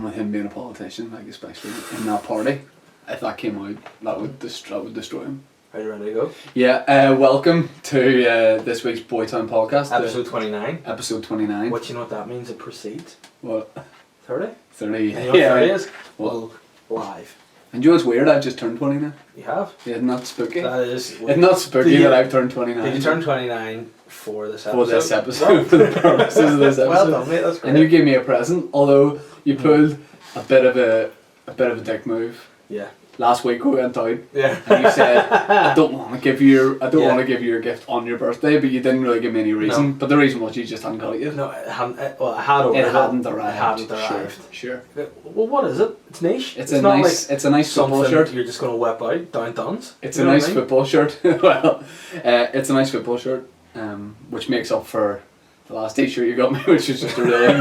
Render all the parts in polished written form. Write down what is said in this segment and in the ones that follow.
And with him being a politician, like especially in that party, if that came out, that would destroy him. Are you ready to go? Yeah, welcome to this week's Boytown podcast. Episode 29. Episode 29. What you know what that means? It proceeds. What? 30? 30. And you know what 30 is? Well, live. And you know what's weird? I've just turned 20 now. You have? Yeah, isn't that spooky? That is. It's not spooky that I've turned 29. Did you turn 29 for this episode? For this episode, for the purposes of this episode. Well done, mate. That's great. And you gave me a present, although you pulled a bit of a dick move. Yeah. Last week we went out. Yeah. And you said, I don't want to give you your gift on your birthday, but you didn't really give me any reason. No. But the reason was you just hadn't got it yet. No, it hadn't. It hadn't arrived. Sure. Well, what is it? It's niche. It's a nice football shirt. You're just going to whip out down Duns. It's a nice football shirt. Well, it's a nice football shirt, which makes up for the last t-shirt you got me, which is just a really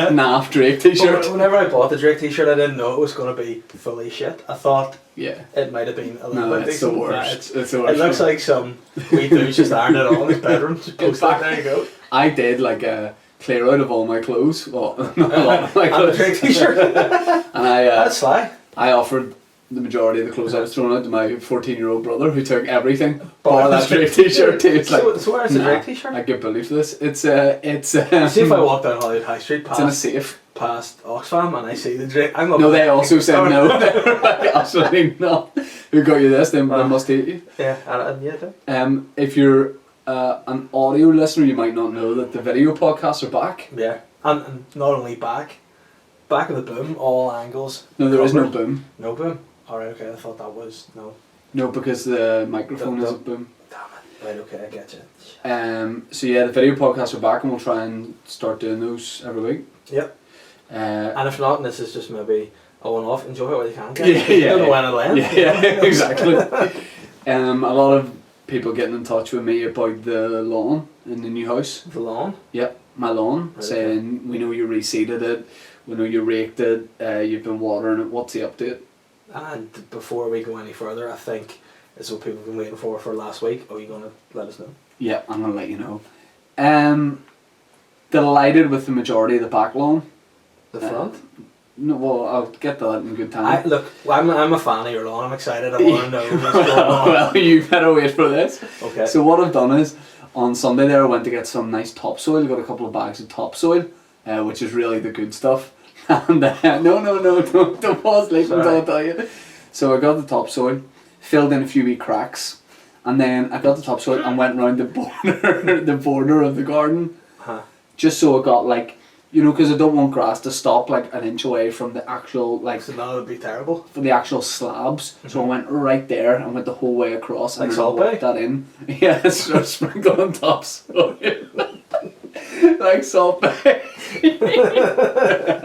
naff Drake t-shirt. Well, whenever I bought the Drake t-shirt, I didn't know it was going to be fully shit. I thought it might have been a little bit decent. The worst. It's the worst. It looks like some wee dude just ironed it on in his bedroom. Just post that, there you go. I did like a clear out of all my clothes. Well, not a lot of my clothes. And the Drake t-shirt. And that's sly. I offered the majority of the clothes I was throwing out to my 14-year-old brother, who took everything, bar that Drake t-shirt too. It's like, so where's the Drake t-shirt? I get bullied for this. It's see if I walk down Hollywood High Street it's in a safe past Oxfam and I see the Drake. I'm no, they also said no. They were like, absolutely not. Who got you this? They must hate you. Yeah, and yeah. If you're an audio listener, you might not know that the video podcasts are back. Yeah, and not only back of the boom, all angles. No, there is no boom. No boom. Alright, okay, I thought that was no. No, because the microphone is a boom. Damn it. Right, okay, I get you. So yeah, the video podcasts are back, and we'll try and start doing those every week. Yep. And if not, and this is just maybe a one-off. Enjoy it while you can. Yeah. Don't know when it'll end. Yeah, exactly. A lot of people getting in touch with me about the lawn in the new house. The lawn? Yep, my lawn, right, saying we know you reseeded it, we know you raked it, you've been watering it. What's the update? And before we go any further, I think it's what people have been waiting for last week. Are you going to let us know? Yeah, I'm going to let you know. Delighted with the majority of the back lawn. The front? No, well, I'll get to that in good time. I'm a fan of your lawn. I'm excited. I want to know what's going on. Well, you better wait for this. Okay. So what I've done is, on Sunday there I went to get some nice topsoil. Got a couple of bags of topsoil, which is really the good stuff. And don't pause, listen until I tell you. So I got the topsoil, filled in a few wee cracks, and then I got the topsoil and went around the border of the garden, just so it got like, because I don't want grass to stop like an inch away from the actual like. So that would be terrible. For the actual slabs, so I went right there and went the whole way across like and Salt walked that in. Yeah, so sprinkled on topsoil. Like Salt Bay.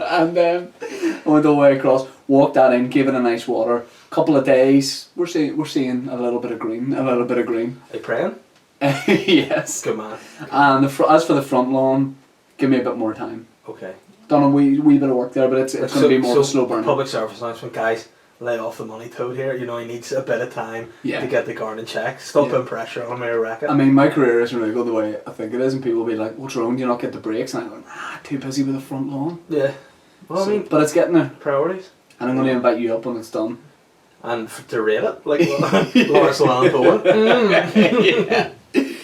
And then I went all the way across, walked that in, gave it a nice water. Couple of days, we're seeing a little bit of green. Are you praying? Yes. Good man. And as for the front lawn, give me a bit more time. Okay. Done a wee bit of work there, but it's going to be more of a slow burn. Public service announcement, guys. Lay off the money toad here. He needs a bit of time to get the garden checked. Stop putting pressure on him or wreck it. I mean, my career isn't really good the way I think it is, and people will be like, "What's wrong? Do you not get the breaks?" And I'm like, too busy with the front lawn. Yeah. Well, I mean, but it's getting there. Priorities. And I'm going to invite you up when it's done. And to rate it, like Lawrence Llewellyn Poet.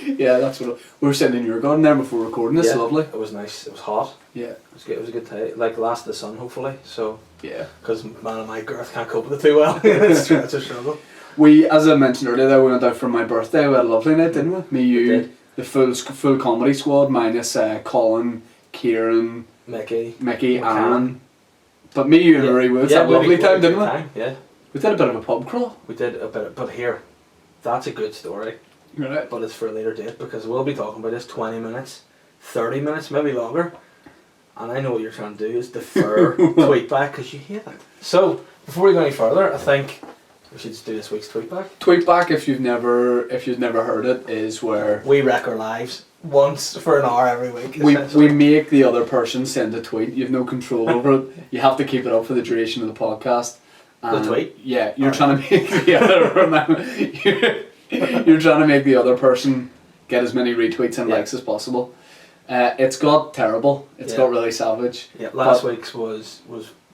Yeah, that's what we were sitting in your garden there before recording this. Lovely. It was nice. It was hot. Yeah. It was good. It was a good time. Like last of the sun, hopefully. So. Yeah. Because man of my girth can't cope with it too well. It's a struggle. We, as I mentioned earlier, we went out for my birthday. We had a lovely night, didn't we? Me, you, the full comedy squad, minus Colin, Kieran, Mickey, Aaron. But me, you, and Rory Woods had a lovely time, didn't we? Yeah. We did a bit of a pub crawl. We did a bit, but here, that's a good story. Right. But it's for a later date because we'll be talking about this 20 minutes, 30 minutes, maybe longer. And I know what you're trying to do is defer tweet back because you hate it. So before we go any further, I think we should just do this week's tweet back. Tweet back, if you've never heard it, is where we wreck our lives once for an hour every week. We make the other person send a tweet. You have no control over it. You have to keep it up for the duration of the podcast. The tweet? Yeah, you're trying to make the other you're trying to make the other person get as many retweets and likes as possible. It's got terrible. It's got really savage. Yeah, last week's was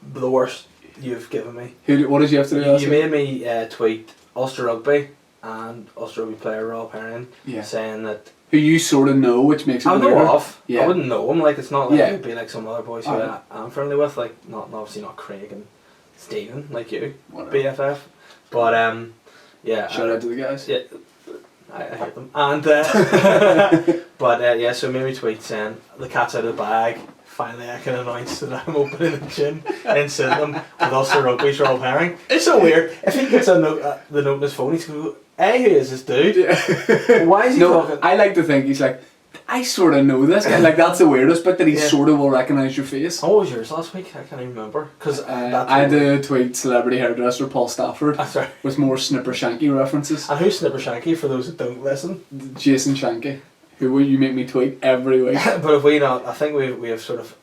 the worst you've given me. What did you have to do last You week? made me tweet Ulster Rugby and Ulster Rugby player Rob Herring Yeah. saying that Who you sort of know, which makes it I know weirder. of. Yeah. I wouldn't know him. Like it's not like Yeah. it'd be like some other boys who Alright. I'm friendly with. Like not obviously not Craig and Stephen like you, Whatever. BFF. But yeah. Shout out to the guys. Yeah. I hate them. And but yeah, so maybe tweet saying the cat's out of the bag. Finally, I can announce that I'm opening a gym in Sydenham with Ulster Rugby's Rob Herring. It's so weird. If he gets a note, the note on his phone, he's going to go, "Hey, who is this dude? Yeah. Why is he No, talking?" I like to think he's like, I sort of know this. And like that's the weirdest bit, that he Yeah. sort of will recognise your face. What was yours last week? I can't even remember. Because I had to tweet celebrity hairdresser Paul Stafford Sorry. with more Snipper Shanky references. And who's Snipper Shanky for those that don't listen? Jason Shanky, who will you make me tweet every week. But if we not, I think we have sort of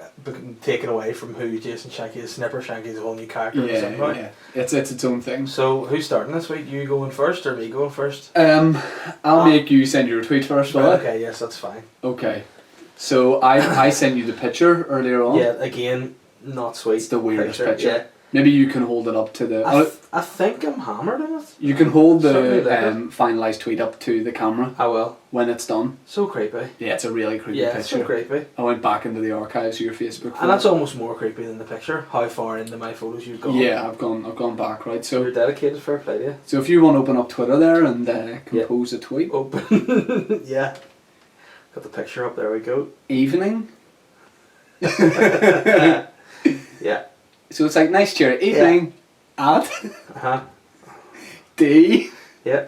taken away from who Jason Shanky is. Snipper Shanky is a whole new character. or something, right? Yeah, it's its own thing. So who's starting this week? You going first or me going first? I'll make you send your tweet first, will I? Okay, yes, that's fine. Okay. So I sent you the picture earlier on. Yeah, again, not sweet. It's the weirdest picture. Yeah. Maybe you can hold it up to the. I think I'm hammered in it. You can hold Certainly the like it. finalised tweet up to the camera I will. when it's done. So creepy. Yeah, it's a really creepy Yeah, it's picture. so creepy. I went back into the archives of your Facebook. And that's almost more creepy than the picture. How far into my photos you've gone. Yeah, I've gone back, right. So you're So dedicated, fair play to you. so if you want to open up Twitter there and compose a tweet. Open. Yeah. Got the picture up, there we go. Evening. Yeah. So it's like nice chair. Evening at Uh-huh. D Yeah.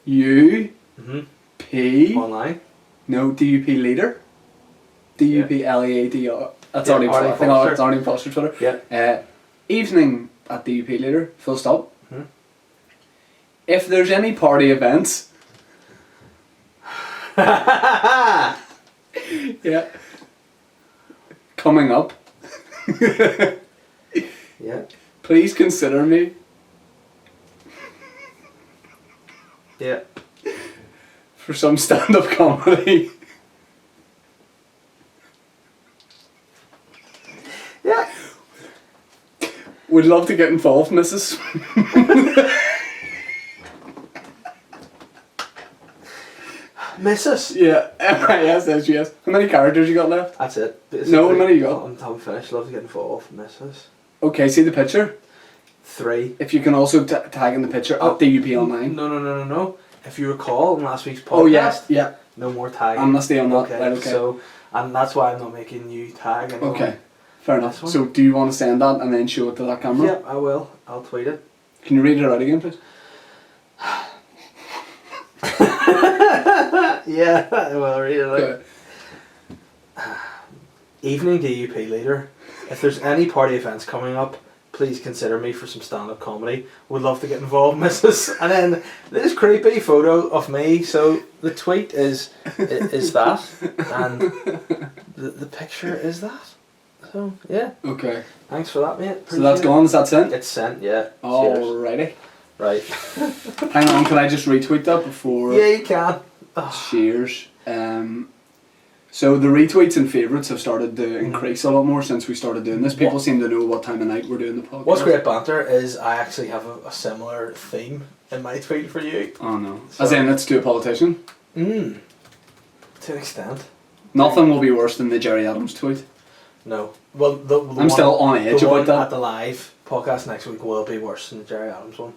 U Mm-hmm. P. Online. No, DUP leader. DUPLEADR. That's Yeah, Arnie Arnie Foster. Foster. It's Arnie Foster Twitter. Yeah. Evening at DUP leader. Full stop. Mhm. If there's any party events. Yeah. Coming up. Yeah. Please consider me. Yeah. For some stand-up comedy. Yeah. Would love to get involved, Mrs. Mrs. Yeah. MISS. How many characters you got left? That's it. No, how many you got? I'm finished. Love to get involved. Mrs. Okay, see the picture? 3. If you can also tag in the picture at DUP online. No. If you recall in last week's podcast, Oh yeah, yeah. no more tagging. I'm not staying on that. Okay, Right, okay. So, and that's why I'm not making you tag anyone. Okay, fair enough. This one? So do you want to send that and then show it to that camera? Yep, I will. I'll tweet it. Can you read it out again, please? Yeah, I will read it out. Okay. Evening DUP leader. If there's any party events coming up, please consider me for some stand-up comedy. Would love to get involved, Mrs. And then this creepy photo of me. So the tweet is that, and the picture is that. So yeah. Okay. Thanks for that, mate. So that's Appreciate gone. Is that sent? it. It's sent. Yeah. Cheers. Alrighty. Right. Hang on. Can I just retweet that before? Yeah, you can. Oh. Cheers. So the retweets and favourites have started to increase a lot more since we started doing this. People seem to know what time of night we're doing the podcast. What's great banter is I actually have a similar theme in my tweet for you. Oh no. So- As in, it's to a politician. To an extent. Nothing will be worse than the Jerry Adams tweet. No. Well, the I'm one, still on edge the about one that. at the live podcast next week will be worse than the Jerry Adams one.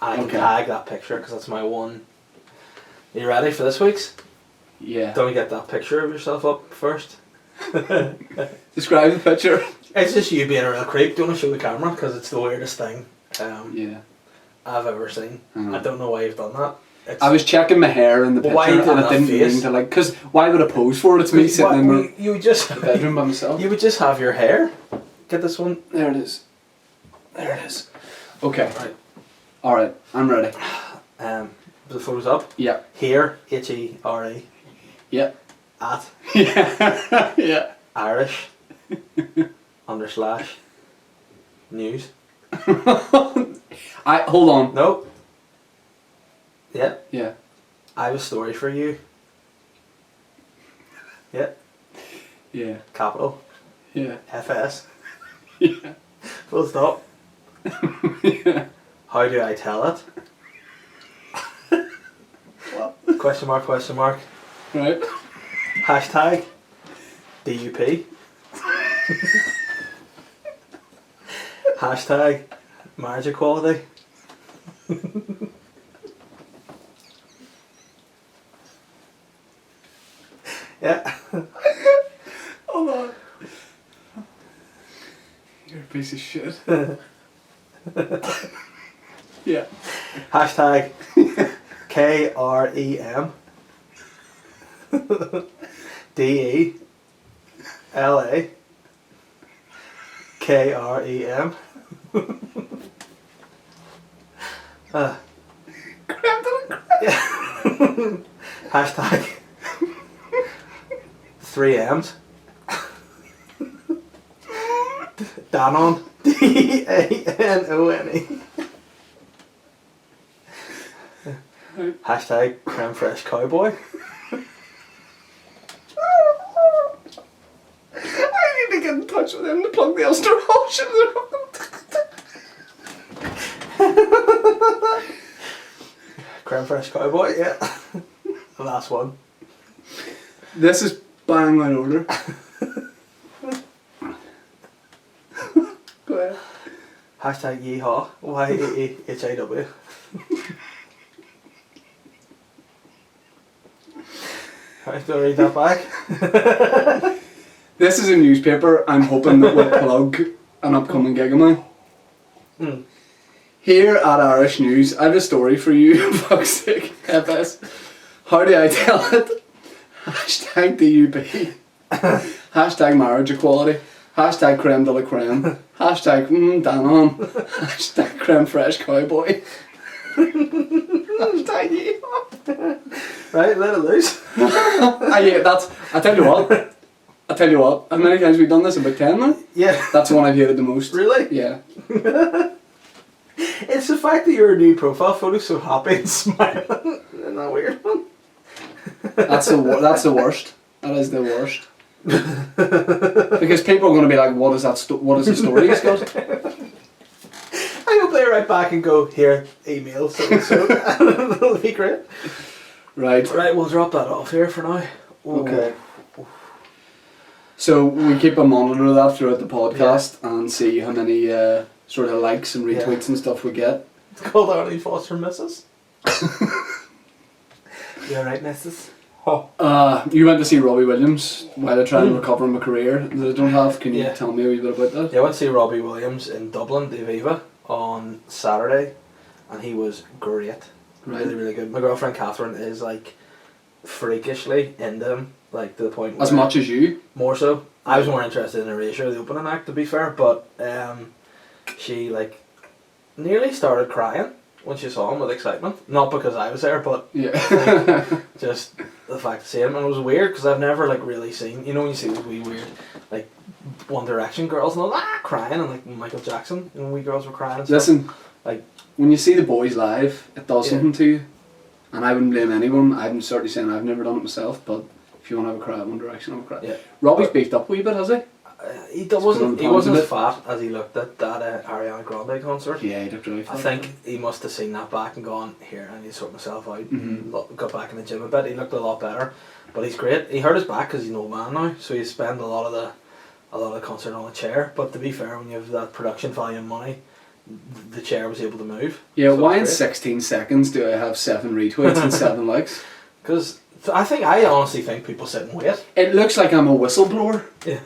And I can Okay. tag that picture because that's my one. Are you ready for this week's? Yeah. Don't get that picture of yourself up first. Describe the picture. It's just you being a real creep. Don't want to show the camera because it's the weirdest thing Yeah. I've ever seen. Hang on. I don't know why you've done that. It's, I was checking my hair in the picture Why you and doing I that didn't face? mean to like, because why would I pose for it? It's me sitting in my you would just bedroom by myself. You would just have your hair. Get this one. There it is. There it is. Okay. Right. Alright, I'm ready. The photo's up. Yeah. Here, HERE. Yeah. At Yeah. Yeah. Irish / news. Hold on. No. Yeah. Yeah. I have a story for you. Yeah. Yeah. Capital. Yeah. FS. Yeah. Full stop. Yeah. How do I tell it? What? Question mark, question mark. Right. Hashtag DUP. Hashtag marriage equality. Yeah. Hold on. You're a piece of shit. Yeah. Hashtag KREM DELA KREM. Yeah. Hashtag 3M's Danon DANONE. Hashtag creme fresh cowboy. I need to get in touch with him to plug the Ulster option. Creme fresh cowboy, yeah. The last one. This is bang on order. Go ahead. Hashtag yeehaw. YEEHAW. Right, do I read that back? This is a newspaper. I'm hoping that will plug an upcoming gig of mine. Mm. Here at Irish News, I have a story for you, fuck's sake, FS. How do I tell it? Hashtag DUP. Hashtag marriage equality. Hashtag creme de la creme. Hashtag Danon. Hashtag creme fresh cowboy. Hashtag yeehaw. Right, let it loose. I tell you what, how many times have we done this? About 10 now? Yeah. That's the one I've hated the most. Really? Yeah. It's the fact that your new profile photo's so happy and smiling. Isn't that weird? That's the worst. That is the worst. Because people are going to be like, what is that? What is the story he's got? I hope they write back and go, here, email so and so. That'll be great. Right. Right, we'll drop that off here for now. Okay. So we keep a monitor of that throughout the podcast and see how many sort of likes and retweets and stuff we get. It's called Arlene Foster Missus. You alright, Missus? Oh. You went to see Robbie Williams while I try and recover my career that I don't have. Can you tell me a wee bit about that? Yeah, I went to see Robbie Williams in Dublin, the Aviva, on Saturday, and he was great. Right. Really, really good. My girlfriend Catherine is like freakishly into him, like to the point where As much as you? more so. I was more interested in Erasure, the opening act, to be fair, but she like nearly started crying when she saw him with excitement. Not because I was there, but Yeah. just the fact to see him. And it was weird because I've never like really seen, you know, when you see those wee weird like One Direction girls and all crying, and like Michael Jackson, you know, wee girls were crying and stuff. Listen, like when you see the boys live, it does something to you. And I wouldn't blame anyone. I'm certainly saying I've never done it myself, but if you want to have a cry at One Direction, have a cry. Yeah. Robbie's beefed up a wee bit, has he? He wasn't as fat as he looked at that Ariana Grande concert. Yeah, he looked really fat. I think he must have seen that back and gone, here, I need to sort myself out. Got back in the gym a bit. He looked a lot better, but he's great. He hurt his back because he's an old man now, so he spent a lot of the concert on a chair. But to be fair, when you have that production value and money, the chair was able to move. Yeah, so why in 16 seconds do I have 7 retweets and 7 likes? Because I honestly think people sit and wait. It looks like I'm a whistleblower. Yeah.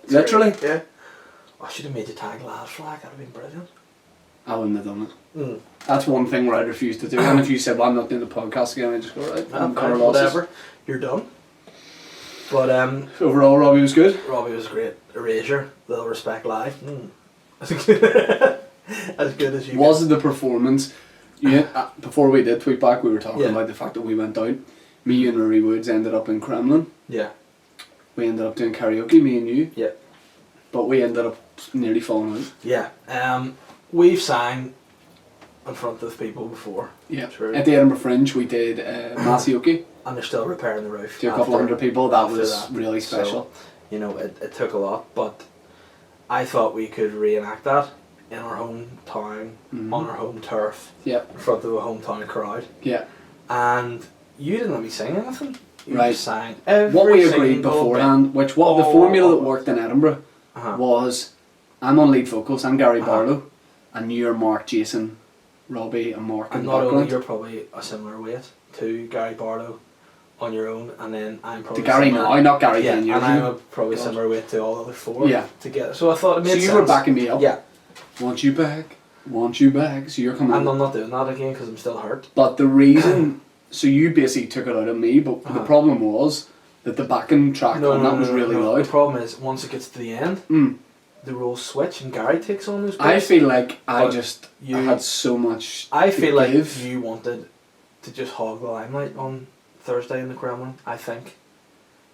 Literally. Yeah. I should have made you tag Lad Flag, that'd have been brilliant. I wouldn't have done it. Mm. That's one thing where I refuse to do. And if you said, well, I'm not doing the podcast again, I just go, right, I'm Right, whatever. You're done. But overall, Robbie was good. Robbie was great. Erasure, Little Respect Live. As good as you Was it the performance? Before we did tweet back, we were talking Yeah. about the fact that we went out. Me, you and Rory Woods ended up in Kremlin. Yeah. We ended up doing karaoke, me and you. Yeah. But we ended up nearly falling out. Yeah. We've sang in front of people before. Yeah. True. At the Edinburgh Fringe, we did Masioki And they're still repairing the roof. to a couple of hundred people. That after was that. really special. So, you know, it took a lot, but I thought we could reenact that in our hometown, Mhm. on our home turf, Yep. in front of a hometown crowd. Yeah. And you didn't let me sing anything. You Right. sang every What we agreed single beforehand, which the Oh, formula that oh. worked in Edinburgh bit. Uh-huh. was, I'm on lead vocals, I'm Gary Uh-huh. Barlow, and you're Mark, Jason, Robbie, and Mark in And the not only background. you're probably a similar weight to Gary Barlow on your own, and then I'm probably To Gary similar, now, not Gary yeah, 10 years and I'm ago. probably God. similar weight to all the other four Yeah. together. So I thought it made So you sense. were backing me up. Yeah, Want you back, want you back. So you're coming. and I'm not doing that again because I'm still hurt. But the reason, so you basically took it out of me, but the Uh-huh. problem was that the backing track on that was really The loud. problem is once it gets to the end, Mm. the roles switch and Gary takes on those. I bits. feel like I But just you- I had so much. I to feel like give. you wanted to just hog the limelight on Thursday in the Kremlin. I think,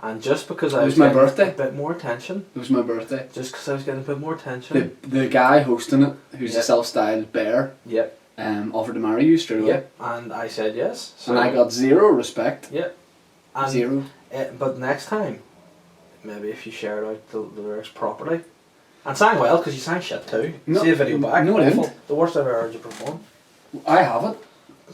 and just because I It was was my getting birthday. a bit more attention, It was my birthday. just because I was getting a bit more attention. The guy hosting it, who's Yeah. a self-styled bear, Yep. offered to marry you straight away. Yep. And I said yes. So, And I got zero respect. Yep. And Zero. But next time, maybe if you shared out the lyrics properly, and sang well because you sang shit too. No, See a video back. no, I awful. didn't. The worst I've ever heard you perform. I have it.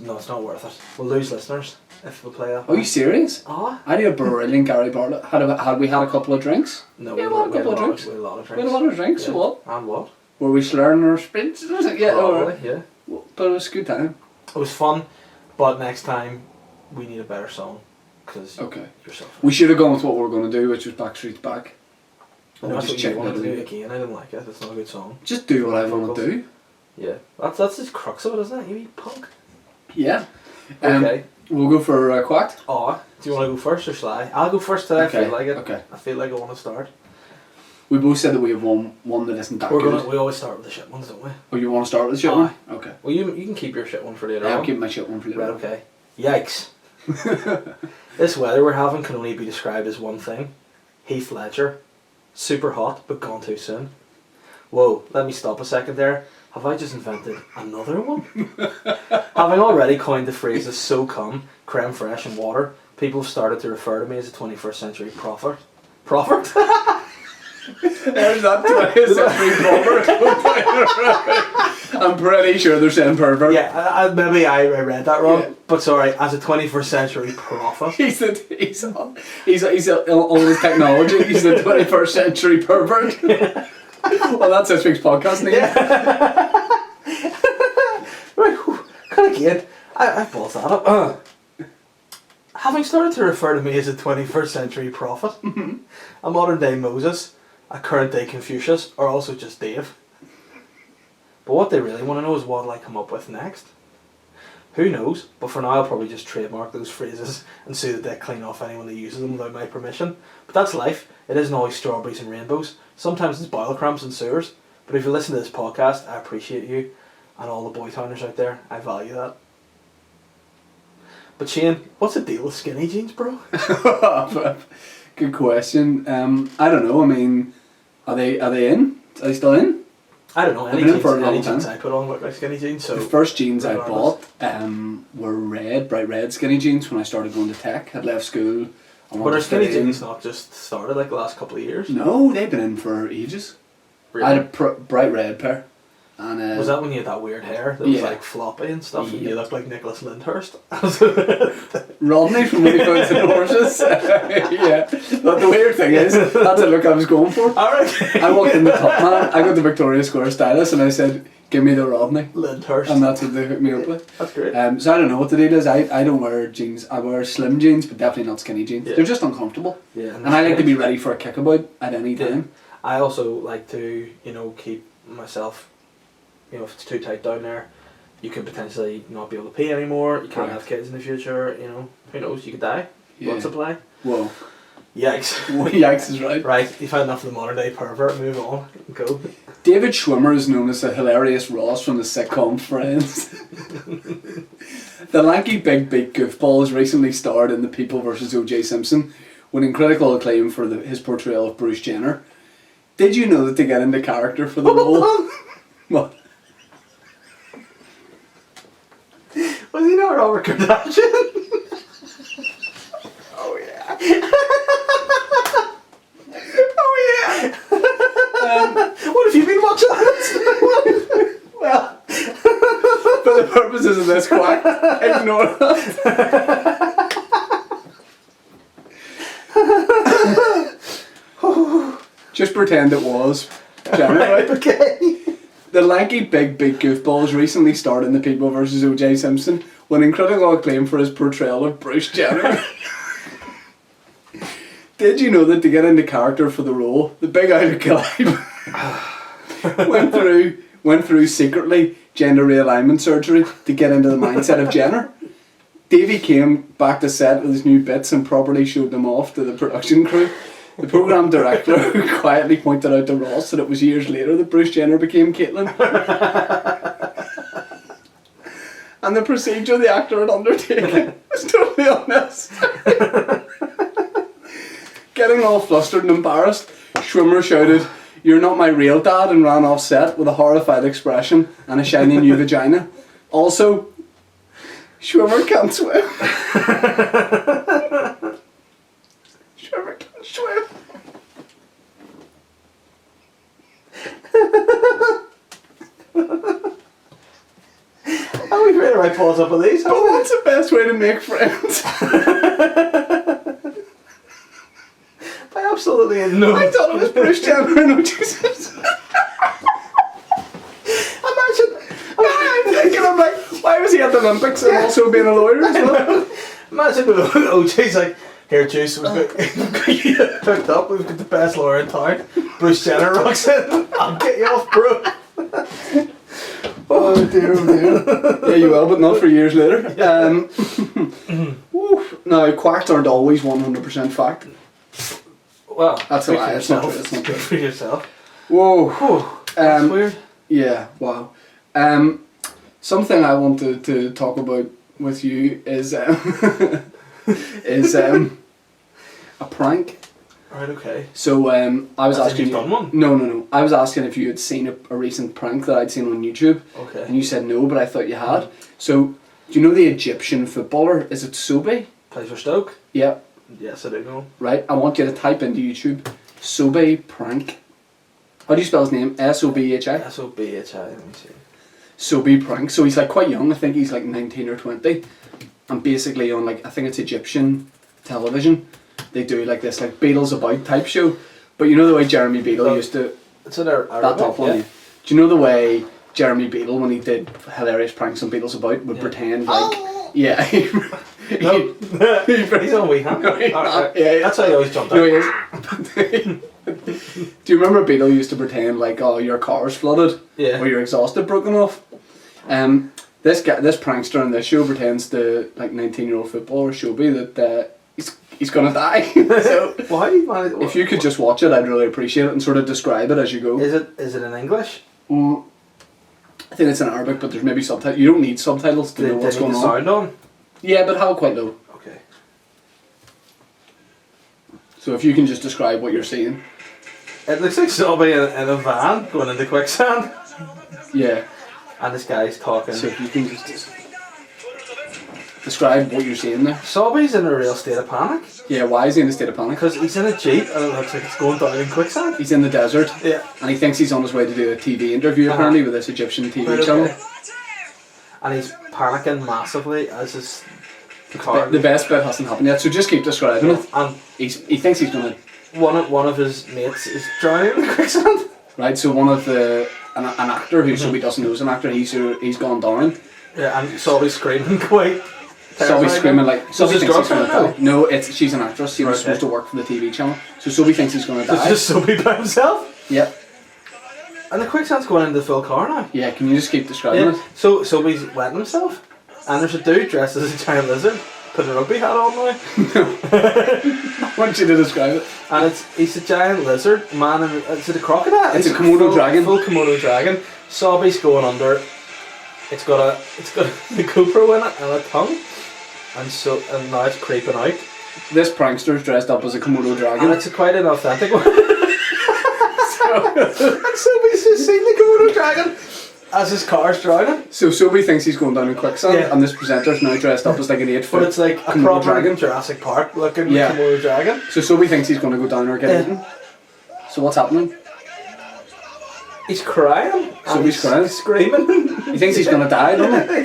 No, it's not worth it. We'll lose listeners if we play that. Are you serious? Ah. I did a brilliant Gary Bartlett. Had we had a couple of drinks? No, Yeah, we we had a couple of lot drinks. We had a lot of We drinks. had a lot of drinks, so Yeah. what? And what? Were we slurring our speech? Yeah, Probably, or, yeah. but it was a good time. It was fun, but next time we need a better song because Okay. you're so. We should have gone with what we were going to do, which was Backstreet's Back. And Or that's just what you check wanted to it do out. again. I didn't like it. It's not a good song. Just do what I want to do. Yeah, that's the crux of it, isn't it? You eat punk. Yeah. Okay. We'll go for Qacts. Oh, do you want to go first or shall I? I'll go first today. Okay, I feel like it. okay. I feel like I want to start. We both said that we have one that isn't that good. We always start with the shit ones, don't we? Oh, you want to start with the shit Aye. one? Okay. Well, you can keep your shit one for later Yeah, on. I'll keep my shit one for later. Right. Okay. Yikes. This weather we're having can only be described as one thing: Heath Ledger, super hot but gone too soon. Whoa, let me stop a second there. Have I just invented another one? Having already coined the phrases so cum, creme fraiche and water, people have started to refer to me as a 21st century prophet. Prophet? There's that 20th century pervert. I'm pretty sure they're saying pervert. Yeah, maybe I read that wrong, Yeah. but sorry, as a 21st century prophet. He's on all his technology. He's the 21st century pervert. Well, that's this week's podcast name. Right, kind of again. I bought that up. Having started to refer to me as a 21st century prophet, a modern day Moses, a current day Confucius, or also just Dave. But what they really want to know is what will I come up with next? Who knows, but for now I'll probably just trademark those phrases and sue the deck clean off anyone that uses them without my permission. But that's life. It isn't always strawberries and rainbows. Sometimes it's boil crumbs and sewers. But if you listen to this podcast, I appreciate you and all the boytowners out there. I value that. But Shane, what's the deal with skinny jeans, bro? Good question. I don't know. I mean, are they in? Are they still in? I don't know. I've been in for a long Any jeans time. I put on look like skinny jeans. So The first jeans I regardless. bought were bright red skinny jeans when I started going to tech. I'd left school. I But wanted are to skinny fit in. jeans not just started like the last couple of years? No, they've been in for ages. I had a bright red pair. And Was that when you had that weird hair that was Yeah. like floppy and stuff and Yeah. you looked like Nicholas Lyndhurst? Rodney from When He Found the Horses? Yeah. But the weird thing is, that's the look I was going for. Alright. I walked in the top man, I got the Victoria Square stylist and I said, give me the Rodney. Lyndhurst. And that's what they hooked me up with. That's great. So I don't know what the deal is. I don't wear jeans. I wear slim jeans, but definitely not skinny jeans. Yeah. They're just uncomfortable. Yeah, And I like to be ready for a kickabout at any Yeah. time. I also like to, keep myself, if it's too tight down there, you could potentially not be able to pee anymore, you can't Right. have kids in the future, who knows, you could die. Yeah. Blood supply. Whoa. Yikes. Yikes is right. Right, you've had enough of the modern day pervert, move on, go. David Schwimmer is known as the hilarious Ross from the sitcom Friends. The lanky big beak goofball has recently starred in The People vs. O.J. Simpson, winning critical acclaim for his portrayal of Bruce Jenner. Did you know that to get into character for the role? What? Was he not Robert Kardashian? Oh yeah. Oh yeah. this quack. Ignore that. Just pretend it was. Right? Okay. The lanky big goofballs recently starred in The People vs. O.J. Simpson, winning critical acclaim for his portrayal of Bruce Jenner. Did you know that to get into character for the role, the big Outer Clyde went through secretly gender realignment surgery to get into the mindset of Jenner? Davey came back to set with his new bits and properly showed them off to the production crew. The programme director quietly pointed out to Ross that it was years later that Bruce Jenner became Caitlyn. And the procedure the actor had undertaken was totally honest. Getting all flustered and embarrassed, Schwimmer shouted, "You're not my real dad," and ran off set with a horrified expression and a shiny new vagina. Also, Schwimmer can't swim. Schwimmer can't swim. Oh, we've made the right pause up with these. But what's the best way to make friends? I absolutely no. I thought it was Bruce Jenner and O.J. Simpson. I'm like, why was he at the Olympics and also being a lawyer as well? Imagine OJ's like, "Here, Juice, we've got you hooked up. We've got the best lawyer in town. Bruce Jenner rocks in. I'll get you off, bro." Oh dear, oh dear. Yeah, you will, but not for years later. Now, quacks aren't always 100% fact. Well, That's a lie. It's not true. It's not true. For yourself. Whoa. That's weird. Yeah. Wow. Something I wanted to talk about with you is a prank. Right. Okay. So I was asking you've done one? No. I was asking if you had seen a recent prank that I'd seen on YouTube. Okay. And you said no, but I thought you had. So do you know the Egyptian footballer? Is it Sobe? Plays for Stoke. Yeah. Yes, I do know. Right. I want you to type into YouTube Sobe prank. How do you spell his name? S-O-B-H-I? S-O-B-H-I. Let me see. Sobe prank. So he's like quite young. I think he's like 19 or 20. And basically on like, I think it's Egyptian television, they do like this like Beatles About type show. But you know the way Jeremy Beadle used to... It's in Arabic, that top one, yeah. Do you know the way Jeremy Beadle, when he did hilarious pranks on Beatles About, would pretend like... Yeah. No. He's on wee hand. Yeah. That's how he always jumped out. No, he is. Do you remember Beadle used to pretend like, oh, your car's flooded? Yeah. Or your exhaust had broken off? This prankster on this show pretends to, like, 19-year-old footballer Shobi that he's gonna die. So why? If you could just watch it, I'd really appreciate it and sort of describe it as you go. Is it in English? I think it's in Arabic, but there's maybe subtitles. You don't need subtitles to know what's going on. Sound on? Yeah, but have it quite low. Okay. So if you can just describe what you're seeing. It looks like somebody in a van going into quicksand. Yeah. And this guy's talking. So if you can just describe what you're seeing there. Sobby's in a real state of panic. Yeah, why is he in a state of panic? Because he's in a jeep and it looks like it's going down in quicksand. He's in the desert. Yeah. And he thinks he's on his way to do a TV interview apparently with this Egyptian TV channel. Okay. And he's panicking massively as his car... The best bit hasn't happened yet, so just keep describing it. And he thinks he's going to... One of his mates is drowning in quicksand. Right, so one of an actor who Sobby doesn't know is an actor, he's gone down. Yeah, and Sobby's screaming quite. Sobby's screaming like... Sobby thinks he's going to die. No, she's an actress, she was supposed to work for the TV channel. So Sobby thinks he's going to die. It's just Sobby by himself? Yep. And the quicksand's going into the full car now. Yeah, can you just keep describing it? So Sobby's wetting himself, and there's a dude dressed as a giant lizard, put a rugby hat on now. I want you to describe it. And he's a giant lizard, man, and is it a crocodile? It's a Komodo dragon. Full Komodo dragon. Sobby's going under. It's got the GoPro in it and a tongue, and now it's creeping out. This prankster's dressed up as a Komodo dragon. And it's quite an authentic one. And Sobby's just seen the Komodo dragon as his car's drowning. So Sobby thinks he's going down in quicksand, and this presenter's now dressed up as like an 8-foot. But it's like a proper dragon. Jurassic Park looking Komodo dragon. So Sobby thinks he's going to go down or get eaten. So what's happening? He's crying. Sobby's crying. He's screaming. He thinks he's going to die, doesn't he?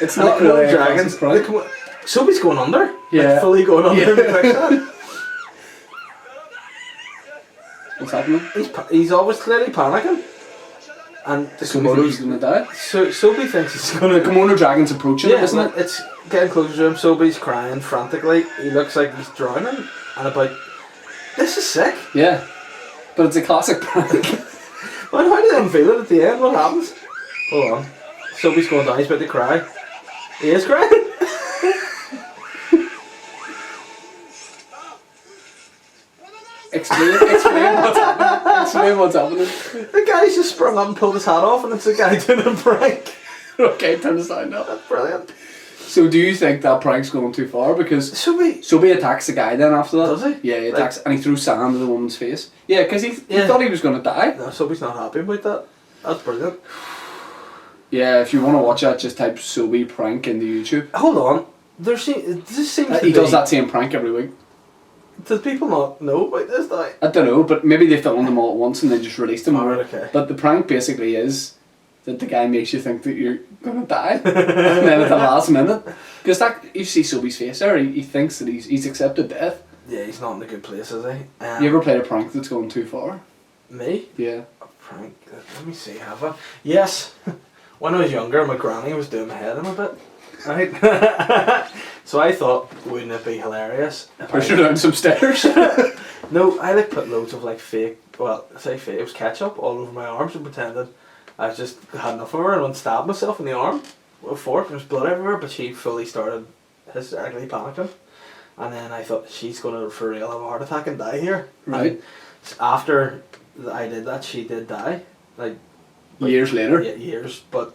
It's not really dragons. prank. Soapy's going under. Yeah. Like fully going under. Yeah. What's happening? He's always clearly panicking. And the Soapy thinks he's going to die. Soapy thinks he's going The to... kimono dragon's approaching it, isn't it? It's getting closer to him. Soapy's crying frantically. He looks like he's drowning. And about... This is sick. Yeah. But it's a classic prank. Well, how do they unveil it at the end? What happens? Hold on. Soapy's going down. He's about to cry. He is crying. Explain what's happening. Explain what's happening. The guy's just sprung up and pulled his hat off, and it's a guy doing a prank. Okay, turn the sound up. That's brilliant. So do you think that prank's going too far? Because Soapy attacks the guy then after that. Does he? Yeah, he attacks and he threw sand at the woman's face. Yeah, because he thought he was going to die. No, Soapy's not happy about that. That's brilliant. Yeah, if you want to watch that, just type Soapy prank into YouTube. Hold on. This seems to He be... does that same prank every week. Does people not know about this now? I don't know, but maybe they filmed them all at once and then just released them. Alright, okay. But the prank basically is that the guy makes you think that you're going to die. And then at the last minute. Because you see Soapy's face there, he thinks that he's accepted death. Yeah, he's not in a good place, is he? You ever played a prank that's gone too far? Me? Yeah. A prank? Let me see, have I? Yes. When I was younger, my granny was doing my head in a bit. Right? So I thought, wouldn't it be hilarious? Push her down some stairs. No, I put loads of fake, well, I say fake, it was ketchup all over my arms and pretended I just had enough of her and went stab myself in the arm with a fork. There was blood everywhere, but she fully started hysterically panicking. And then I thought, she's going to for real have a heart attack and die here. Right. And after I did that, she did die. Years later. Yeah, years, but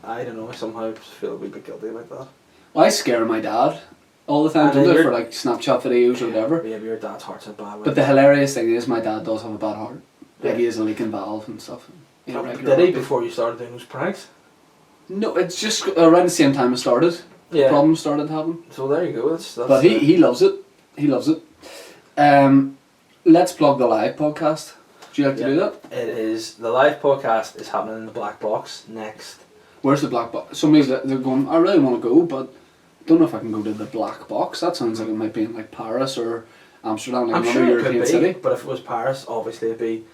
I don't know, I somehow feel a wee bit guilty about that. Well, I scare my dad all the time, don't I, for Snapchat videos or whatever. Yeah, but your dad's heart's a bad way. But the hilarious thing is my dad does have a bad heart. He has a leaking valve and stuff. Did he before you started doing those pranks? No, it's just around the same time it started. Yeah. Problems started happening. So there you go. That's but he loves it. He loves it. Let's plug the live podcast. Would you like to do that? It is. The live podcast is happening in the Black Box next. Where's the Black Box? Somebody's they're going, I really want to go, but don't know if I can go to the Black Box. That sounds like it might be in Paris or Amsterdam, I'm another sure European it could be, city. but if it was Paris, obviously it'd be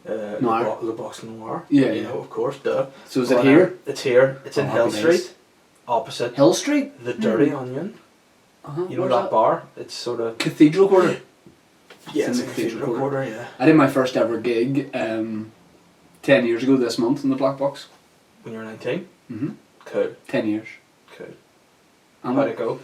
Le Box Noir. Yeah, you know, of course, duh. So is it here? It's here. It's in Hill Street, days. opposite Hill Street? the Dirty Onion. You know that bar? It's sort of Cathedral Quarter. Yeah, it's in the Cathedral Quarter. Yeah. I did my first ever gig 10 years ago this month in the Black Box. When you were 19. Mhm. Cool. 10 years. Cool. And How'd it go?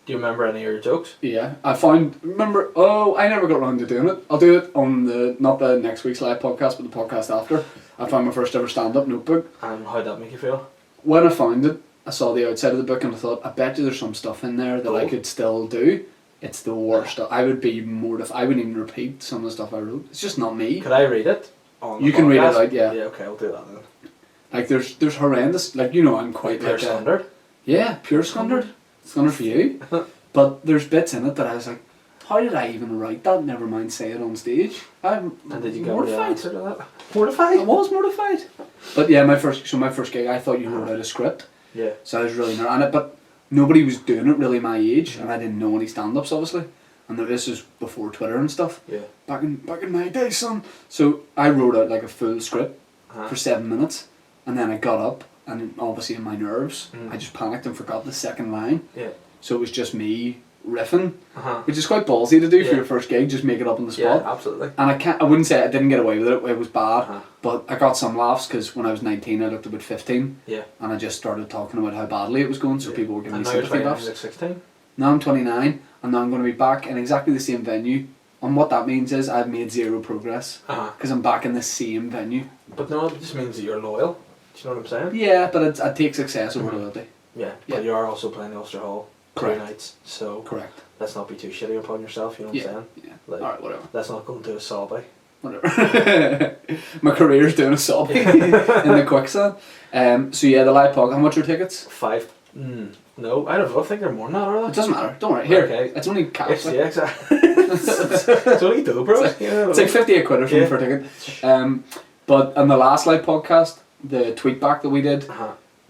Do you remember any of your jokes? Yeah, I never got around to doing it. I'll do it on not the next week's live podcast, but the podcast after. I found my first ever stand-up notebook. And how'd that make you feel? When I found it, I saw the outside of the book and I thought, I bet you there's some stuff in there that I could still do. It's the worst. I would be mortified. I wouldn't even repeat some of the stuff I wrote. It's just not me. Could I read it? You can read it out, yeah. Yeah, okay, I'll do that then. There's horrendous, I'm quite pure standard. Yeah, pure standard. Standard for you. But there's bits in it that I was like, how did I even write that? Never mind say it on stage. I'm And did you get mortified. the answer to that? Mortified? I was mortified. But yeah, my first gig, I thought you wrote out a script. Yeah. So I was really nervous on it, but nobody was doing it really my age, and I didn't know any stand-ups obviously. And this was before Twitter and stuff. Yeah. Back in my day, son. So I wrote out a full script for 7 minutes, and then I got up, and obviously in my nerves, I just panicked and forgot the second line. Yeah. So it was just me riffing, which is quite ballsy to do for your first gig. Just make it up on the spot. Yeah, absolutely. And I wouldn't say I didn't get away with it. It was bad, but I got some laughs because when I was 19, I looked about 15. Yeah. And I just started talking about how badly it was going, so people were giving me sympathy laughs. Like 16. Now I'm 29, and now I'm going to be back in exactly the same venue. And what that means is I've made zero progress because I'm back in the same venue. But no, it just means that you're loyal. Do you know what I'm saying? Yeah, but I take success over loyalty. Yeah, but you are also playing the Ulster Hall 2 nights, so correct. Let's not be too shitty upon yourself. You know what I'm saying? Yeah. Alright, whatever. Let's not go into a sobby. Whatever. My career's doing a sobby in the quicksand. So yeah, the live podcast. How much are tickets? 5. No, I don't know. I think they're more than that, are It they? doesn't matter. Don't worry. Here, Okay. it's only cash. Yeah, exactly. It's only dough, bro. It's like 58 quid or something for a ticket. But on the last live podcast, the tweet back that we did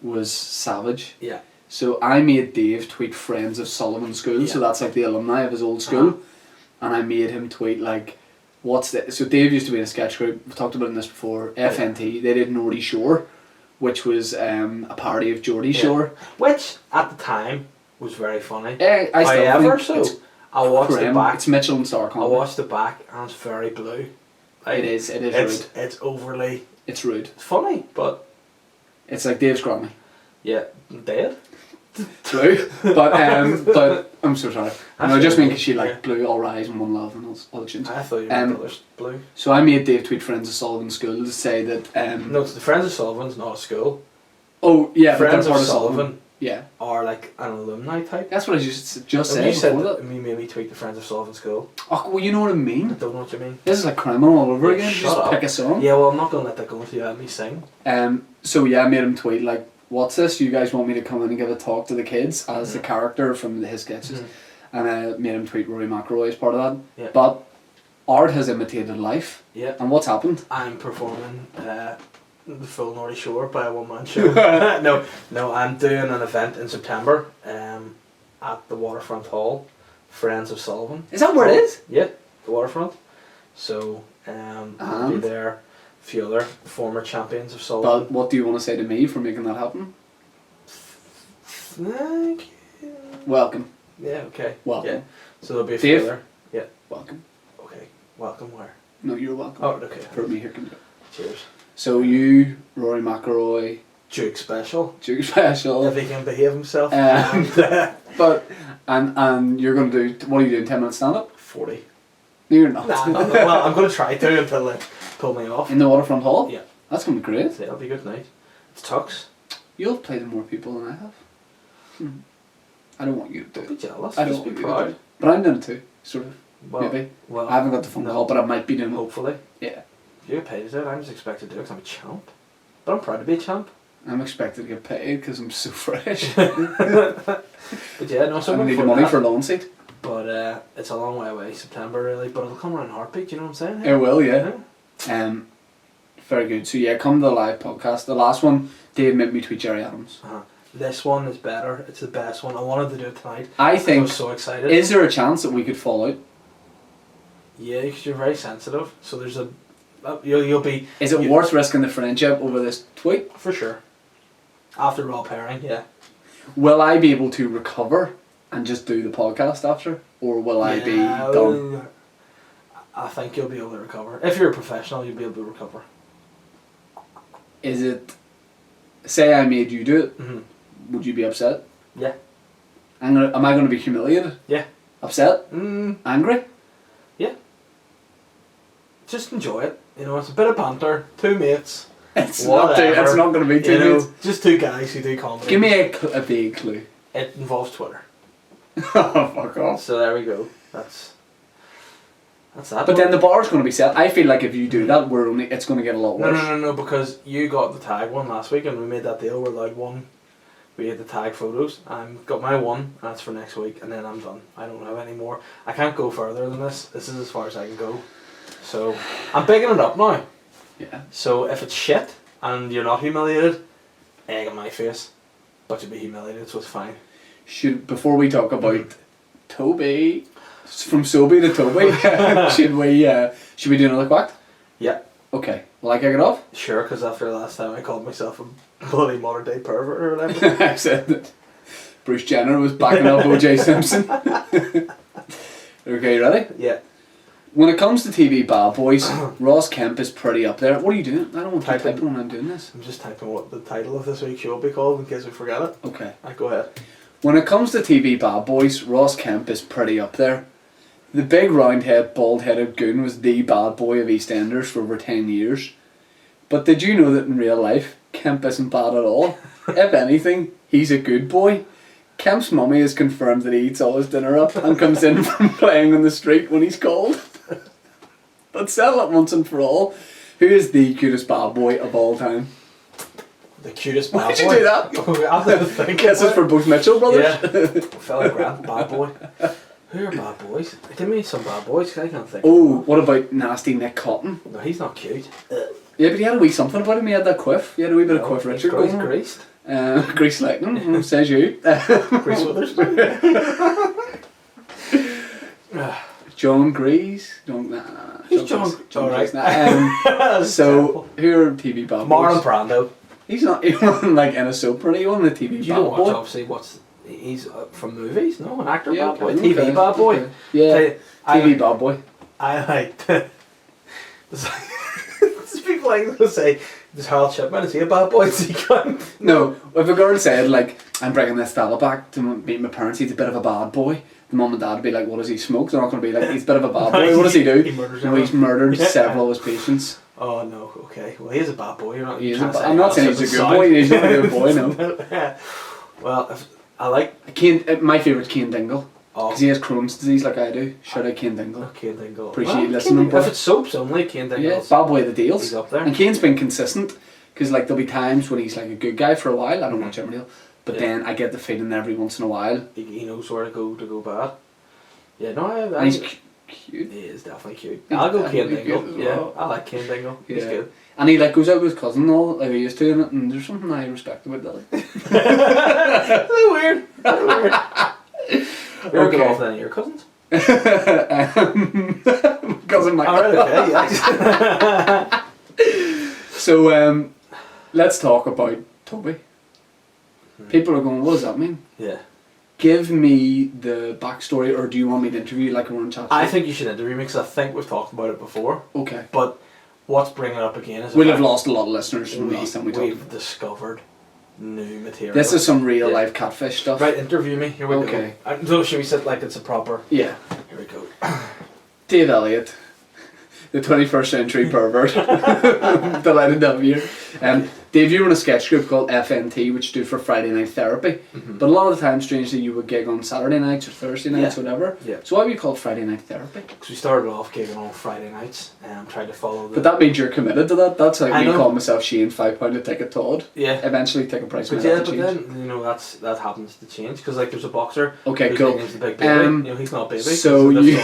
was savage. Yeah. So I made Dave tweet friends of Sullivan School, so that's like the alumni of his old school, and I made him tweet like, what's the... So Dave used to be in a sketch group, we've talked about this before, FNT, they did Nordy Shore, which was a parody of Geordie Shore. Which, at the time, was very funny. I still However, think I watched the back. It's Mitchell and Starr I comedy. watched the back and it's very blue. Like, It is rude. It's overly... It's rude. It's funny, but... It's like Dave's Grammy. Yeah, dead. True. But I'm so sorry. I just mean because she like Blue, All Rise and One Love and all the tunes. I thought you meant others blue. So I made Dave tweet friends of Sullivan School to say that... No, it's the Friends of Sullivan's not a school. Oh, yeah, Friends but of they're part Sullivan Yeah. are like an alumni type. That's what I just And said. you said before that you made me tweet the Friends of Sullivan School. Oh, well, you know what I I mean? don't know what you mean. This is like criminal all over again. Shut Just up. pick a song. Yeah, well, I'm not going to let that go until you let me sing. So yeah, I made him tweet like, what's this? You guys want me to come in and give a talk to the kids as the character from his sketches? And I made him tweet Rory McIlroy as part of that. Yeah. But art has imitated life. Yeah. And what's happened? I'm performing the full Nordy Shore by a one-man show. no, I'm doing an event in September at the Waterfront Hall, Friends of Sullivan. Is that where it is? Yeah, the Waterfront. So I'll be there. A few other former champions of Sullivan. But what do you want to say to me for making that happen? Thank you. Welcome. Yeah, okay. Welcome. Yeah. So there'll be a few Dave? other. Yeah. Welcome. Okay. Welcome where? No, you're welcome. Oh, okay. For me here. Can you? Cheers. So you, Rory McIlroy, Duke special. Duke special. If he can behave himself. But and you're going to do, what are you doing, 10 minutes stand up? 40. No, you're not. Nah, well, I'm going to try to until they pull me off. In the Waterfront Hall? Yeah. That's going to be great. Yeah, it'll be a good night. It's Tux. You'll have played with more people than I have. I don't want you to do Don't be it. jealous. I don't Just be want you to do proud. it. But I'm doing it too, sort of. Well, maybe. well, I haven't got the phone call, but I might be doing it. hopefully. Yeah. If you get paid to do it, I'm just expected to do it because I'm a champ. But I'm proud to be a champ. I'm expected to get paid because I'm so fresh. But yeah, no, so I I'm need looking the money that. for a lawn seat. But it's a long way away, September really. But it'll come around heartbeat, you know what I'm saying? It will, yeah. Very good. So yeah, come to the live podcast. The last one, Dave made me tweet Jerry Adams. This one is better. It's the best one. I wanted to do it tonight. I think. I was so excited. Is there a chance that we could fall out? Yeah, because you're very sensitive. So there's a... You'll be... Is it worth risking the friendship over this tweet? For sure. After raw pairing, yeah. Will I be able to recover and just do the podcast after? Or will I be done? I think you'll be able to recover. If you're a professional, you'll be able to recover. Is it... Say I made you do it, Mm-hmm. would you be upset? Yeah. Am I going to be humiliated? Yeah. Upset? Mm, Angry? yeah. Just enjoy it. You know, it's a bit of banter. Two mates. It's whatever. not going to be too You know, good. just two guys who do comedy. Give me a big clue. It involves Twitter. Oh, fuck off. So there we go. That's that. But then the bar's going to be set. I feel like if you do that, it's going to get a lot worse. No, because you got the tag one last week and we made that deal. We're allowed one. We had the tag photos. I've got my one, and that's for next week, and then I'm done. I don't have any more. I can't go further than this. This is as far as I can go. So I'm bigging it up now. Yeah. So if it's shit and you're not humiliated, egg on my face. But you'll be humiliated, so it's fine. Before we talk about Toby, from Sobe to Toby, should we do another quack? Yeah. Okay. Will I kick it off? Sure, because after last time I called myself a bloody modern day pervert or whatever. I said that Bruce Jenner was backing up O.J. Simpson. Okay, ready? Yeah. When it comes to TV bad boys, Ross Kemp is pretty up there. What are you doing? I don't want to keep typing when I'm doing this. I'm just typing what the title of this week's show will be called in case we forget it. Okay. Go ahead. When it comes to TV bad boys, Ross Kemp is pretty up there. The big round-head, bald-headed goon was the bad boy of EastEnders for over 10 years. But did you know that in real life, Kemp isn't bad at all? If anything, he's a good boy. Kemp's mummy has confirmed that he eats all his dinner up and comes in from playing on the street when he's cold. But settle it once and for all. Who is the cutest bad boy of all time? the cutest bad Why boy. did you do that? I have to think. Guess it's for both Mitchell brothers. Yeah. Fella Grant, bad boy. Who are bad boys? Give me some bad boys. I can't think. Oh, what about nasty Nick Cotton? No, he's not cute. Yeah, but he had a wee something about him. He had that quiff. He had a wee bit of quiff Richard He's going. greased. Grease Lightning, says you. Grease Withers. John Grease. Who's John? John Alright. Grease. Nah. So, who are TV bad boys? Marlon Brando. He's not even like in a soap or anyone, a TV You bad don't watch, boy. obviously, he's from movies, no? An actor Yeah, bad boy? okay, TV okay, bad boy? okay. Yeah, TV bad boy. I like there's people like to say, does Harold Shipman, is he a bad boy? Is he kind? No, if a girl said, like, I'm bringing this fella back to meet my parents, he's a bit of a bad boy, the mum and dad would be like, what does he smoke? They're not going to be like, he's a bit of a bad boy, what does he do? He murders He's murdered several of his patients. Oh no, okay. Well, he is a bad boy. You're not. I'm not saying he's a good boy, he's not a good boy, no. Well, I like my favourite's Kane Dingle. Oh. Because he has Crohn's disease like I do. Shout out Kane Dingle. Kane Dingle. Appreciate you listening, boy. If it's soaps only, Kane Dingle. Yeah, bad boy of the deals. He's up there. And Kane's been consistent. Because like there'll be times when he's like a good guy for a while. I don't watch every deal. But then I get the feeling every once in a while. He knows where to go bad. Yeah, no, And he's cute. He is definitely cute. I'll go Kane Dingle. Yeah, well. I like Kane Dingle. He's good. And he like goes out with his cousin and all, like he used to, and there's something I respect about that. That's weird. You're good off with any of your cousins? Cousin Michael. Alright, okay, yeah. So, let's talk about Toby. People are going, what does that mean? Yeah. Give me the backstory, or do you want me to interview you like we're on chat? I think you should interview me because I think we've talked about it before. Okay. But what's bringing it up again is we'll have lost a lot of listeners from the last time we talked. We've discovered new material. This is some real life catfish stuff. Right, interview me. Here we go. So should we sit like it's a proper? Yeah. Here we go. Dave Elliott, the 21st century pervert. Delighted to have you here. Dave, you were in a sketch group called FNT, which stood for Friday Night Therapy. Mm-hmm. But a lot of the time, strangely, you would gig on Saturday nights or Thursday nights, whatever. Yeah. So why were you called Friday Night Therapy? Because we started off gigging on Friday nights and tried to follow the... But that means you're committed to that. That's like me calling myself Shane, £5 a ticket Todd. Yeah. Eventually take a price. But yeah, but then, you know, that happens to change. Because like there's a boxer. Okay, cool. The big baby. You know, he's not a baby. So you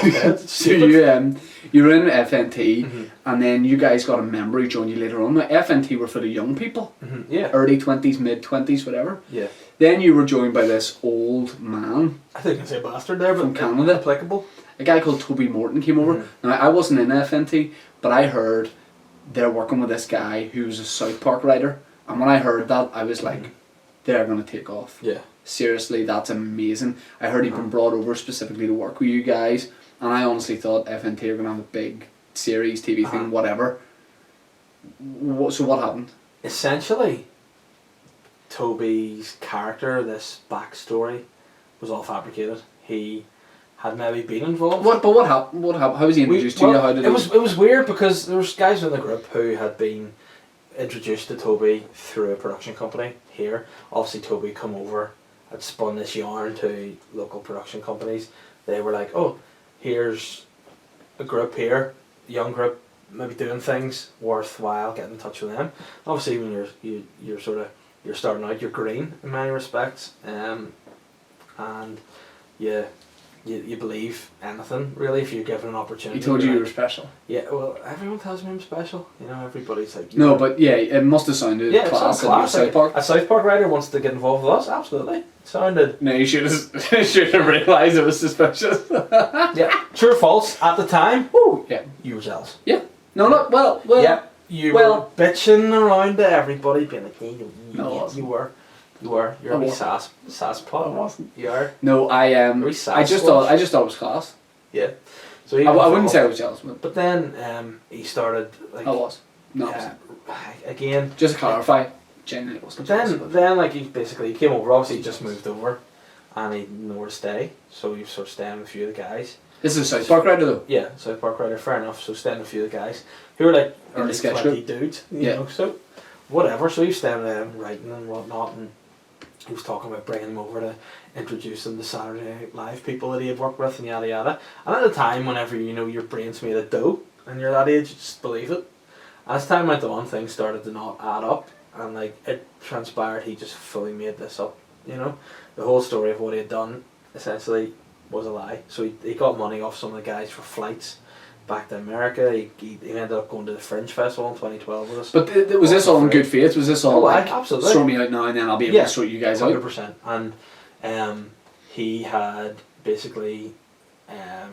were in FNT, mm-hmm. and then you guys got a member who joined you later on. Now, FNT were for the young people. Mm-hmm. Yeah. Early 20s, mid 20s, whatever. Yeah. Then you were joined by this old man. I think I can say bastard there, but from Canada. Applicable. A guy called Toby Morton came over. Mm-hmm. Now, I wasn't in FNT, but I heard they're working with this guy who's a South Park writer. And when I heard that, I was like, they're going to take off. Yeah. Seriously, that's amazing. I heard he'd been brought over specifically to work with you guys. And I honestly thought FNT are going to have a big series, TV thing, whatever. So what happened? Essentially, Toby's character, this backstory, was all fabricated. He had maybe been involved. What happened? What happened? How was he introduced to you? How did it was weird because there was guys in the group who had been introduced to Toby through a production company here. Obviously, Toby come over, had spun this yarn to local production companies. They were like, "Oh, here's a group here, young group, maybe doing things worthwhile. Get in touch with them." Obviously, when you're starting out, you're green in many respects, and you believe anything really if you're given an opportunity. He told you were special. Yeah, well, everyone tells me I'm special. You know, everybody's like. No, but yeah, it must have sounded class at South Park. A South Park writer wants to get involved with us. Absolutely, it sounded. No, you should have realised it was suspicious. Yeah, true or false? At the time, yeah, you were jealous. Yeah. No, well. Yeah, you were bitching around to everybody, being like, you were. You're a wee sass plot. I wasn't. You are. No, I just thought it was class. Yeah. So I wouldn't say I was jealous, but then he started like. I was. No. Again. Just to clarify, genuinely wasn't. But then like he came over. Obviously, he just moved over, and he had nowhere to stay. So he was sort of staying with a few of the guys. This is a South Park writer though. Yeah, South Park writer. Fair enough. So staying with a few of the guys who were like early 20 dudes. You know. So whatever. So he was staying with them, writing and whatnot, and. He was talking about bringing him over to introduce him to Saturday Night Live people that he had worked with and yada yada. And at the time, whenever you know your brain's made of dough and you're that age, you just believe it. As time went on, things started to not add up. and like it transpired he just fully made this up. You know, the whole story of what he had done essentially was a lie. So he got money off some of the guys for flights back to America. He ended up going to the Fringe Festival in 2012 with us. But was this all in good faith? Was this all like, absolutely, sort me out now and then I'll be able to sort you guys 100%. out? And he had basically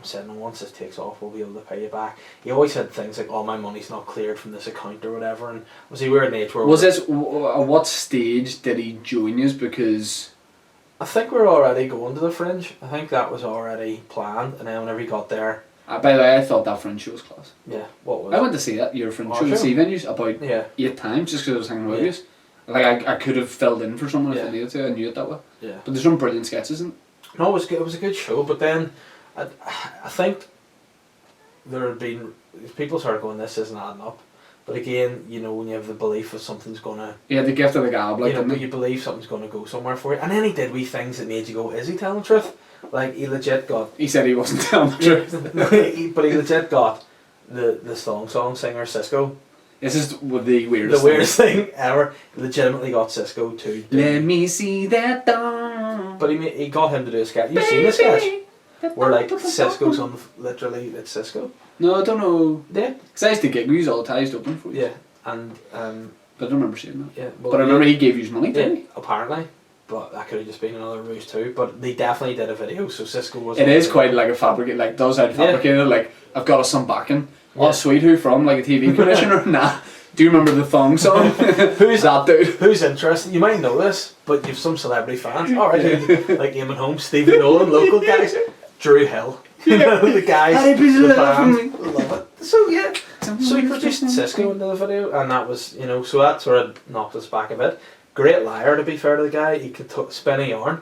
said, no, once this takes off we'll be able to pay you back. He always said things like, oh, my money's not cleared from this account or whatever. And was he we're at an age where... Was this... At what stage did he join you? Because... I think we were already going to the Fringe. I think that was already planned. And then whenever he got there... by the way, I thought that Fringe show was class. Yeah, what was I went to see it, your Fringe show, the C venues, about 8 times just because I was hanging with you. Like, I could have filled in for someone if I needed to, I knew it that way. Yeah. But there's some brilliant sketches in it. No, it was a good show, but then I think there had been... People started going, this isn't adding up. But again, you know, when you have the belief that something's going to... Yeah, the gift of the gab, like... You know, but you believe something's going to go somewhere for you. And then he did wee things that made you go, is he telling the truth? Like, he legit got... He said he wasn't telling the truth. But he legit got the song singer, Cisco. This is the weirdest thing ever. He legitimately got Cisco to do... Let me see that dawn. But he got him to do a sketch. You've seen the sketch? Where, like, Cisco's on... Literally, it's Cisco. No, I don't know. Yeah. Because I used to gig with you all the time, I open for you. Yeah, and... But I don't remember seeing that. Yeah. Well, but I remember he gave you his money, didn't he? Apparently. But that could have just been another ruse too. But they definitely did a video, so Cisco was... It is quite like a fabricate, like, does sound fabricated, like, I've got some backing. Yeah. Oh, sweet, who from? Like a TV commissioner? Nah. Do you remember the thong song? Who's that dude? Who's interested? You might know this, but you've some celebrity fans. Alright, like Eamon Holmes, Stephen Nolan, local guys. Drew Hill. The guys, the band. Love it. So yeah. So he produced Cisco into the video, and that was, you know, so that sort of knocked us back a bit. Great liar, to be fair to the guy. He could spin a yarn,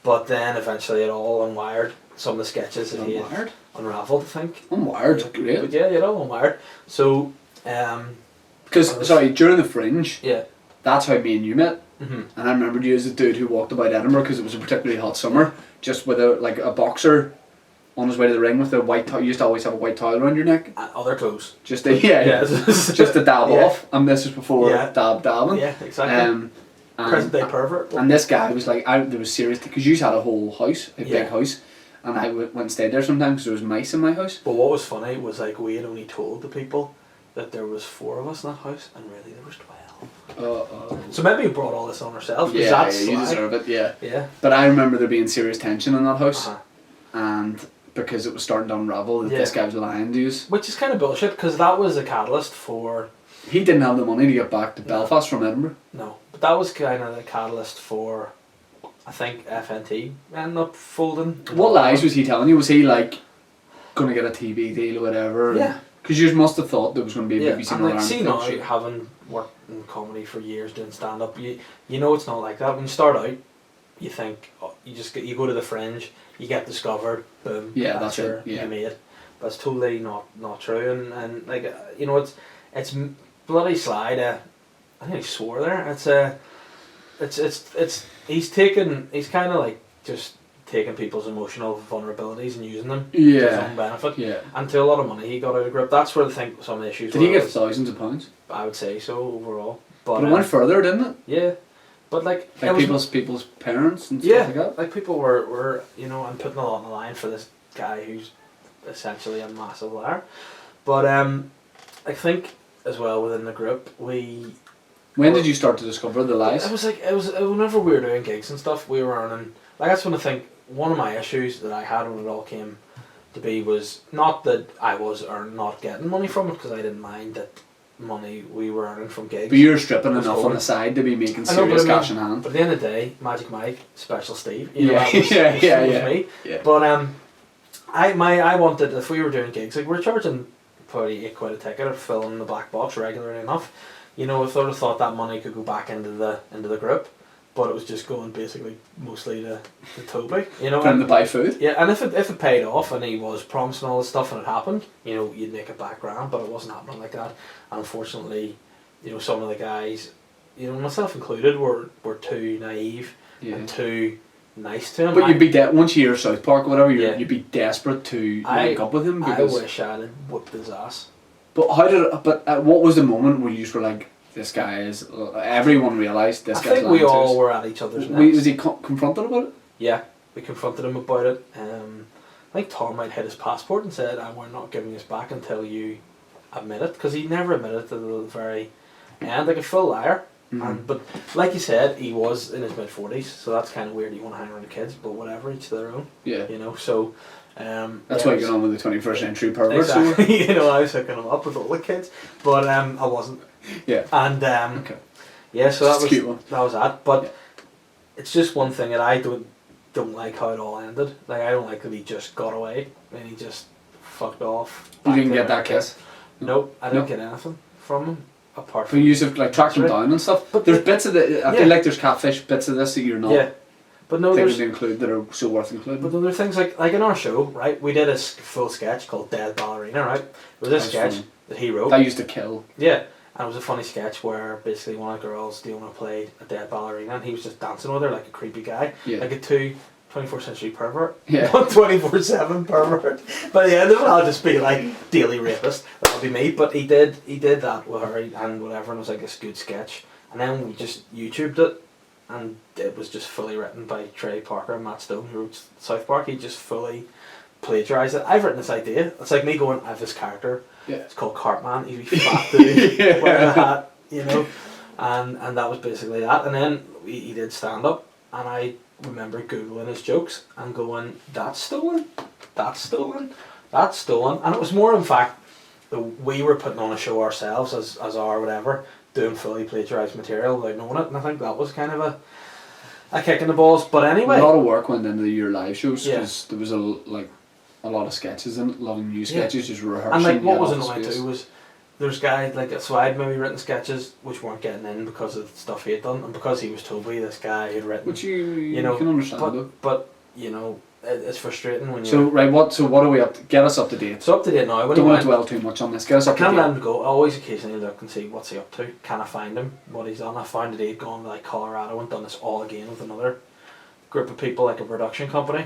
but then eventually it all unwired. Some of the sketches that he had unravelled, I think. Unwired, great. But yeah, it all unwired. So, because, sorry, during the Fringe, yeah, that's how me and you met. Mm-hmm. And I remembered you as a dude who walked about Edinburgh because it was a particularly hot summer, just with a boxer on his way to the ring with a white towel. You used to always have a white towel around your neck. Other clothes. Just to, just to dab off. And this was before dabbing. Yeah, exactly. Present day pervert. And this guy was like, there was serious, because you had a whole house, a big house, and I went and stayed there sometimes because there was mice in my house. But what was funny was, like, we had only told the people that there was 4 of us in that house, and really there was 12. So maybe we brought all this on ourselves. Yeah, you deserve it. Yeah. But I remember there being serious tension in that house, and because it was starting to unravel that this guy was lying to us. Which is kind of bullshit, because that was a catalyst for... He didn't have the money to get back to Belfast from Edinburgh. No, but that was kind of the catalyst for, I think, FNT ended up folding. What lies was he telling you? Was he like going to get a TV deal or whatever? Yeah. Because you must have thought there was going to be a BBC and like, see now, having worked in comedy for years doing stand up, you know it's not like that. When you start out, you think you go to the Fringe, you get discovered, boom. Yeah, that's it. You made it. But it's totally not true, and like, you know, it's bloody slide. I think he swore there. He's kind of like just taking people's emotional vulnerabilities and using them to his own benefit. Yeah. And to a lot of money he got out of grip. That's where I think some of the issues. Did he get thousands of pounds? I would say so overall. But it went further, didn't it? Yeah. But like people's parents and stuff like that. Like people were you know, I'm putting a lot on the line for this guy who's essentially a massive liar. But I think as well within the group when did you start to discover the lies? It was whenever we were doing gigs and stuff, we were earning, like, that's when I think one of my issues that I had when it all came to be was not that I was not getting money from it, because I didn't mind that money we were earning from gigs. But you were stripping enough on the side to be making serious cash in hand. But at the end of the day, Magic Mike, Special Steve, you know, that was me. Yeah. But I wanted, if we were doing gigs, like, we're charging probably £8 a ticket or filling the black box regularly enough. You know, I sort of thought that money could go back into the group, but it was just going basically mostly to Toby. You know, for him to buy food. Yeah, and if it paid off and he was promising all this stuff and it happened, you know, you'd make it back grand. But it wasn't happening like that. And unfortunately, you know, some of the guys, you know, myself included, were too naive and too nice to him. But you'd be once you hear South Park or whatever, you'd be desperate to link up with him. I wish I had whipped his ass. But what was the moment where you just were like, this guy is. Everyone realised this I guy's think lying we to all us. were at each other's necks. Was he confronted about it? Yeah, we confronted him about it. I think Tom might hid his passport and said, "We're not giving this back until you admit it," because he never admitted to the very end, like a full liar. But like you said, he was in his mid-40s, so that's kind of weird. You want to hang around the kids, but whatever, each to their own. Yeah. You know, so. That's why you get on with the 21st century pervert. Exactly. You know, I was hooking him up with all the kids, but I wasn't. Yeah. And okay. yeah, so Just that was that. But it's just one thing that I don't like how it all ended. Like, I don't like that he just got away and he just fucked off. You didn't get that kiss? Nope, I didn't get anything from him apart But from. you have like tracked him down and stuff. But there's bits of the. I feel like there's catfish bits of this that you're not. Yeah. But no, things to include that are so worth including. But then there are things like in our show, right? We did a full sketch called Dead Ballerina, right? It was a sketch funny. that he wrote. That used to kill. Yeah, and it was a funny sketch where basically one of the girls, the owner, played a dead ballerina, and he was just dancing with her like a creepy guy, like a 24th century pervert, yeah, not 24/7 pervert. By the end of it, I'll just be like daily rapist. That'll be me. But he did that with her and whatever, and it was like this good sketch. And then we just YouTubed it. And it was just fully written by Trey Parker and Matt Stone, who wrote South Park. He just fully plagiarised it. I've written this idea. It's like me going, I have this character. Yeah. It's called Cartman. He's a fat dude wearing a hat, you know. And that was basically that. And then he did stand up, and I remember Googling his jokes and going, that's stolen, that's stolen, that's stolen. And it was more, in fact, that we were putting on a show ourselves as our whatever, doing fully plagiarised material without knowing it, and I think that was kind of a kick in the balls. But anyway, a lot of work went into your live shows because there was a lot of sketches in it, a lot of new sketches, just rehearsing. And like what was annoying too was there's guys like, so I'd maybe written sketches which weren't getting in because of the stuff he had done, and because he was told by this guy who'd written, which you know, can understand. But you know, it's frustrating when you. So what are we up to? Get us up to date. So up to date now. When don't want to dwell too much on this. Get us up to date. I can't let him go. I always occasionally look and see what's he up to. Can I find him? What he's done? I found that he'd gone to like Colorado and done this all again with another group of people, like a production company,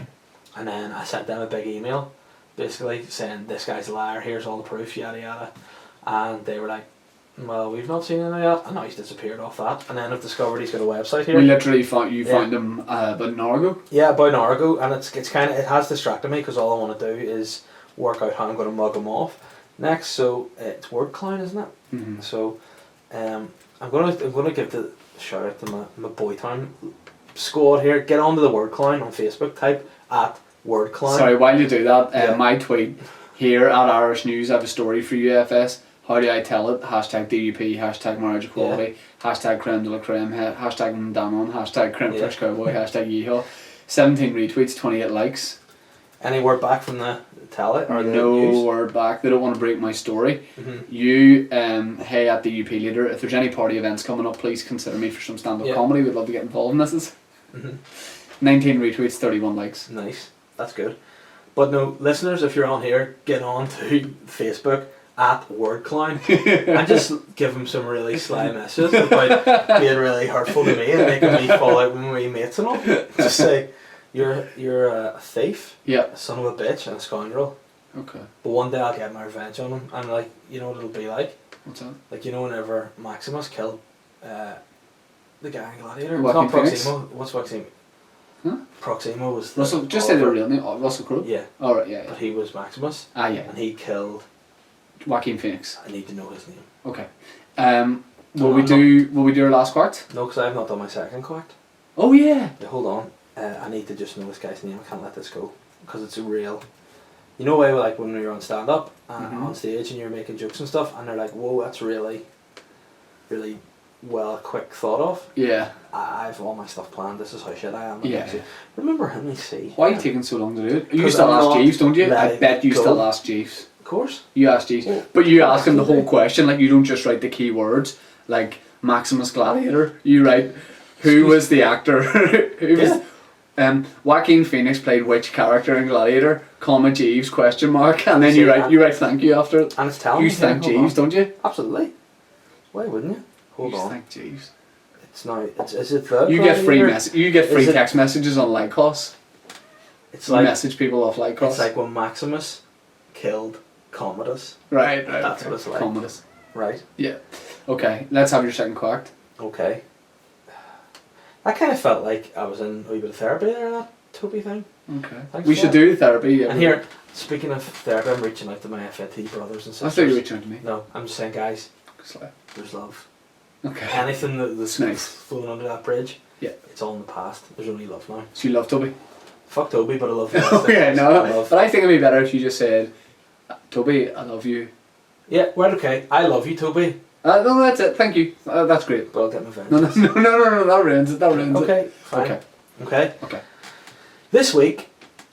and then I sent them a big email, basically saying this guy's a liar. Here's all the proof, yada yada, and they were like, well, we've not seen any of that, and now he's disappeared off that. And then I've discovered he's got a website here. We literally found him about an hour ago. Yeah, about an hour ago, and it's kind of, it has distracted me because all I want to do is work out how I'm going to mug him off next. So it's Word Clown, isn't it? Mm-hmm. So I'm gonna give the shout out to my Boy Town squad here. Get onto the Word Clown on Facebook. Type at Word Clown. Sorry, while you do that, my tweet here at Irish News. I have a story for UFS. How do I tell it? Hashtag DUP, hashtag marriage equality, hashtag creme de la creme, hashtag Danon, hashtag creme fresh cowboy, hashtag yeehaw. 17 retweets, 28 likes. Any word back from the tell-it? Or no news? Word back. They don't want to break my story. Mm-hmm. You, hey at the UP leader, if there's any party events coming up, please consider me for some stand-up comedy. We'd love to get involved in this. 19 retweets, 31 likes. Nice. That's good. But no, listeners, if you're on here, get on to Facebook at Word Clown and just give him some really sly messages about being really hurtful to me and making me fall out with my mates and all. Just say you're a thief, a son of a bitch, and a scoundrel. Okay. But one day I'll get my revenge on him, and like, you know what it'll be like? What's that? Like, you know, whenever Maximus killed the guy in Gladiator. It's not Proximo. What's Proximo? Huh? Proximo was Russell. Just say the real name. Russell Crowe. Yeah. All right. Yeah. But he was Maximus. Yeah. And he killed Joaquin Phoenix. I need to know his name. Okay. Will we do our last quart? No, because I have not done my second quart. Oh yeah. Hold on. I need to just know this guy's name. I can't let this go because it's a real. You know, like when you're on stand up on stage and you're making jokes and stuff, and they're like, "Whoa, that's really, really well, quick thought of." Yeah. I have all my stuff planned. This is how shit I am. Yeah. Remember him? Let me see. Why are you taking so long to do it? You still ask Jeeves, don't you? I bet you still ask Jeeves. Of course. You ask Jeeves, but you ask him the whole question. Like, you don't just write the key words like Maximus Gladiator. You write who was the actor. Who was. Joaquin Phoenix played which character in Gladiator? Comma Jeeves ? And then you write thank you after it. And it's telling you thank Jeeves, don't you? Absolutely. Why wouldn't you? Hold on. Thank Jeeves. It's now. Is it the? You get free You get free text messages on Lycos. It's like message people off Lycos. It's like when Maximus killed Commodus. Right. That's what it's like. Commodus. Right. Yeah. Okay, let's have your second quacked. Okay. I kind of felt like I was in a wee bit of therapy there, that Toby thing. Okay. Thanks We for should that. do therapy. Yeah, And here, speaking of therapy, I'm reaching out to my FAT brothers and I thought you sisters. were reaching out to me. No, I'm just saying, guys, Slay. there's love. Okay. Anything that's Nice. flowing under that bridge, Yeah. it's all in the past. There's only love now. So you love Toby? Fuck Toby, but I love the Oh yeah, I no. love. But I think it'd be better if you just said, Toby, I love you. Yeah, right, okay. I love you, Toby, No, that's it. Thank you. That's great. but I'll get my No, vengeance. no. That ruins it. That ruins it. Okay, fine. Okay. Okay. Okay. This week,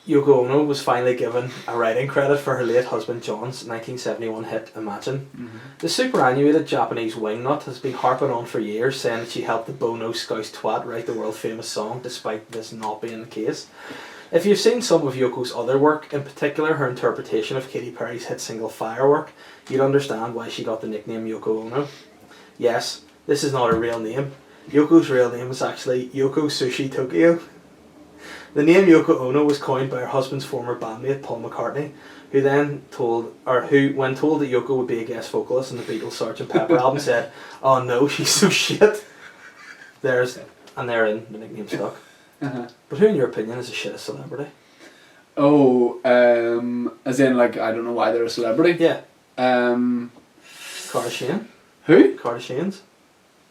Yoko Ono was finally given a writing credit for her late husband John's 1971 hit Imagine. Mm-hmm. The superannuated Japanese wingnut has been harping on for years, saying that she helped the Bono Scouse twat write the world famous song, despite this not being the case. If you've seen some of Yoko's other work, in particular her interpretation of Katy Perry's hit single Firework, you'd understand why she got the nickname Yoko Ono. Yes, this is not her real name. Yoko's real name is actually Yoko Sushi Tokyo. The name Yoko Ono was coined by her husband's former bandmate Paul McCartney, who when told that Yoko would be a guest vocalist in the Beatles' Sgt. Pepper album, said, "Oh no, she's so shit." Therein the nickname stuck. Uh-huh. But who, in your opinion, is the shittest celebrity? Oh, as in, like, I don't know why they're a celebrity. Yeah, Um, Kardashian. who? Kardashians.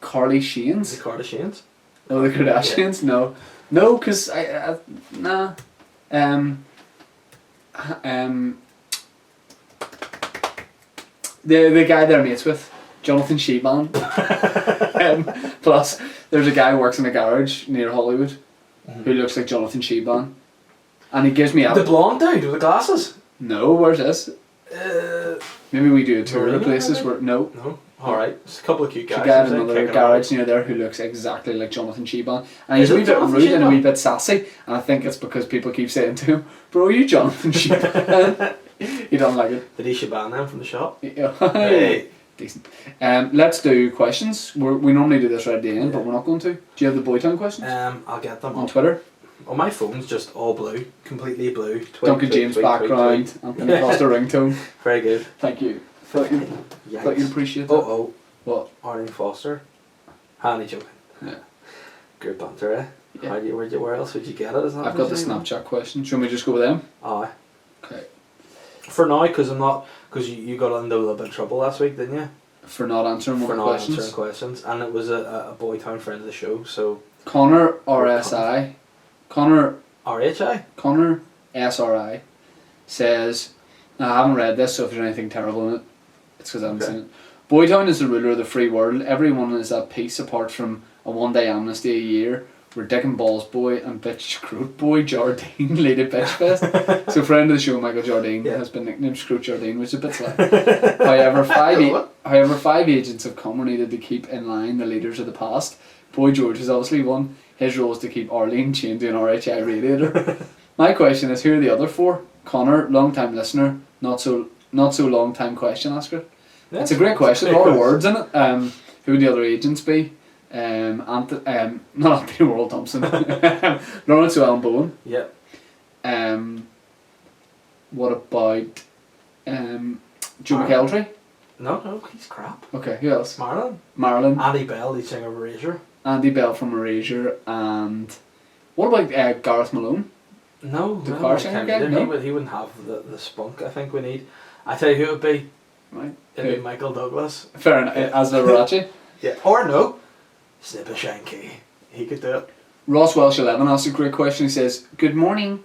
Carly The Sheens? Kardashians. Oh, the Kardashians? No. No, because nah. The guy they're mates with, Jonathan Sheban. Plus, there's a guy who works in a garage near Hollywood who looks like Jonathan Sheban. And he gives me The blonde dude with the glasses. No, where's this? Maybe we do a tour of the Marina, places maybe? where... No. No. Alright. Just a couple of cute guys. She got I'm saying, another kicking garage near there who looks exactly like Jonathan Sheban. And he's Is a wee it bit Jonathan rude and a Sheban? wee bit sassy. And I think it's because people keep saying to him, "Bro, are you Jonathan Sheban?" He don't like it. Did he shaban them from the shop? Yeah. Hey. Decent. Let's do questions. We normally do this right at the end, but we're not going to. Do you have the Boytown questions? I'll get them On up. Twitter? Oh, my phone's just all blue. Completely blue. Tweet, Duncan tweet, James tweet, background. tweet, Anthony Foster ringtone. tweet. Very good. Thank you. Thought you'd Yikes. appreciate that. Oh, What? Arnie Foster. Handy joking. Yeah. Good banter, eh? Yeah. Where else would you get it? Is that I've got the Snapchat question. Should we just go with them? Aye. Okay. For now, because you got into a little bit of trouble last week, didn't you? For not answering For one not questions. answering questions, and it was a Boytown friend of the show, so Connor RSI. Connor SRI says, now, I haven't read this, so if there's anything terrible in it, it's because I haven't Okay. seen it. Boytown is the ruler of the free world. Everyone is at peace apart from a one-day amnesty a year where Dick and Balls Boy and Bitch Scroot Boy Jardine lead a bitch fest. So friend of the show, Michael Jardine, Yeah. has been nicknamed Scroot Jardine, which is a bit slack. However, five agents have come or needed to keep in line the leaders of the past. Boy George is obviously one. His role is to keep Arlene chained to an RHI radiator. My question is, who are the other four? Connor, long-time listener, not so long-time question asker. Yeah, It's a great question. A lot of words in it. Who would the other agents be? Not Anthony Worrell Thompson. Lawrence Llewellyn Bowen. Yep. What about Joe Marlon. McElderry? No, he's crap. Okay, who else? Marilyn. Marilyn. Andy Bell, lead singer of Erasure. Andy Bell from Erasure. And what about Gareth Malone? No, The no, car I singer can't again? either. No? He wouldn't have the spunk I think we need. I tell you who it would be. Right. It'd be Who? Michael Douglas. Fair enough. As Liberace. Yeah. Or no. Snipper Shanky. He could do it. Ross Welsh 11 asks a great question. He says, "Good morning,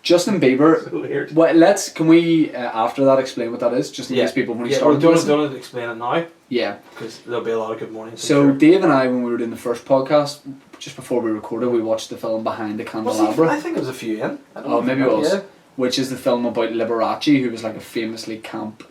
Justin Bieber." So weird. Well, can we after that explain what that is, just in case people when you Yeah, start we're to listen? going to explain it now Yeah. because there'll be a lot of good mornings. I'm So sure. Dave and I, when we were doing the first podcast, just before we recorded, we watched the film Behind the Was Candelabra. I think it was a few in. I don't Oh, know if maybe you it was. know, Which is the film about Liberace, who was like a famously camp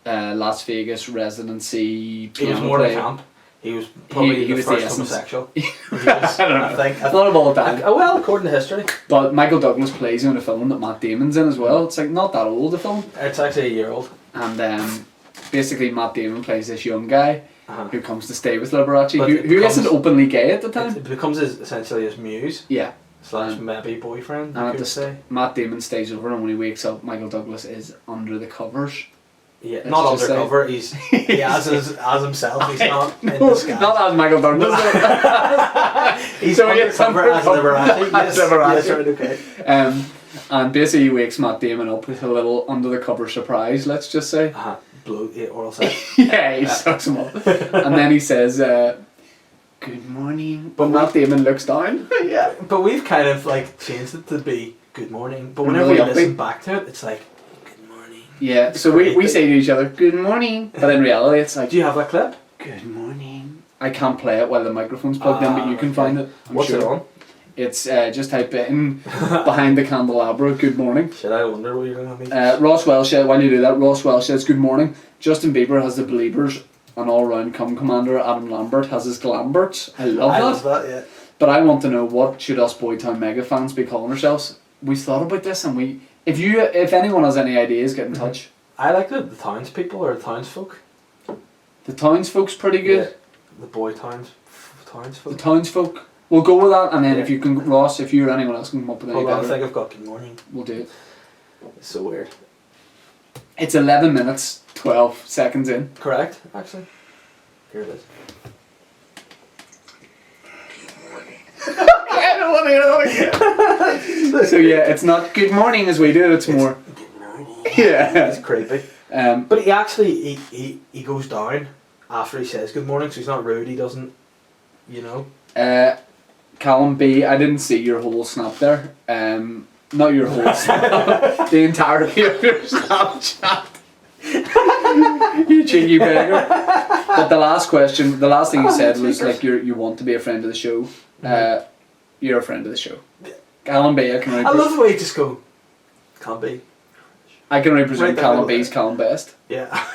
Las Vegas residency He was piano more than player. camp. He was probably he the was the first essence. homosexual. I don't know. I think. Not of all time. Well, according to history, But Michael Douglas plays in a film that Matt Damon's in as well. It's like not that old a film. it's actually a year old. And basically Matt Damon plays this young guy Uh-huh. who comes to stay with Liberace, But who it becomes- isn't openly gay at the time. It becomes essentially his muse Yeah. / Um, maybe boyfriend. And You at could the say. Matt Damon stays over, and when he wakes up, Michael Douglas is under the covers Yeah, Let's not just say. undercover. He as himself. He's not in disguise. Not as Michael Douglas. He's So he's undercover as Liberace. Yes, Liberace. yes, right, okay. And basically he wakes Matt Damon up with a little under the cover surprise, let's just say. Blow oral sex. Yeah, he sucks him up. And then he says, good morning. But Matt Damon looks down. Yeah, but we've kind of like changed it to be good morning. But whenever Really we listen upbeat. back to it, it's like good morning. Yeah, so we say to each other, good morning. But in reality it's like, Do you have that clip? good morning. I can't play it while the microphone's plugged in, but you can okay. find it. I'm What's sure. it on? It's just type in behind the candelabra, good morning. Shit, I wonder what you're going to have me. Ross Welsh, while you do that, Ross Welsh says, good morning. Justin Bieber has the Beliebers, an all-round cum commander. Adam Lambert has his Glamberts. I love that. Yeah. But I want to know, what should us Boytown mega fans be calling ourselves? We thought about this, and if anyone has any ideas, get in touch. I like the townspeople or the townsfolk. The townsfolk's pretty good. Yeah. The townsfolk. The townsfolk. We'll go with that, and then Yeah. if you can, Ross, if you or anyone else can come up with any Hold on, I better, think I've got good morning. we'll do it. It's so weird. It's 11 minutes, 12 seconds in. Correct, actually. Here it is. I don't want to hear that again. So yeah, it's not good morning as we do, it's more... Good morning. Yeah. It's creepy. Um, But he actually, he goes down after he says good morning, so he's not rude, he doesn't, you know. Callum B, I didn't see your whole snap there. Not your whole snap, the entirety of your Snapchat. You cheeky beggar. But the last thing you said was like you want to be a friend of the show. You're a friend of the show. Callum B, I love the way you just go, can't be. I can represent Right there, Callum middle B's Callum Best. Yeah.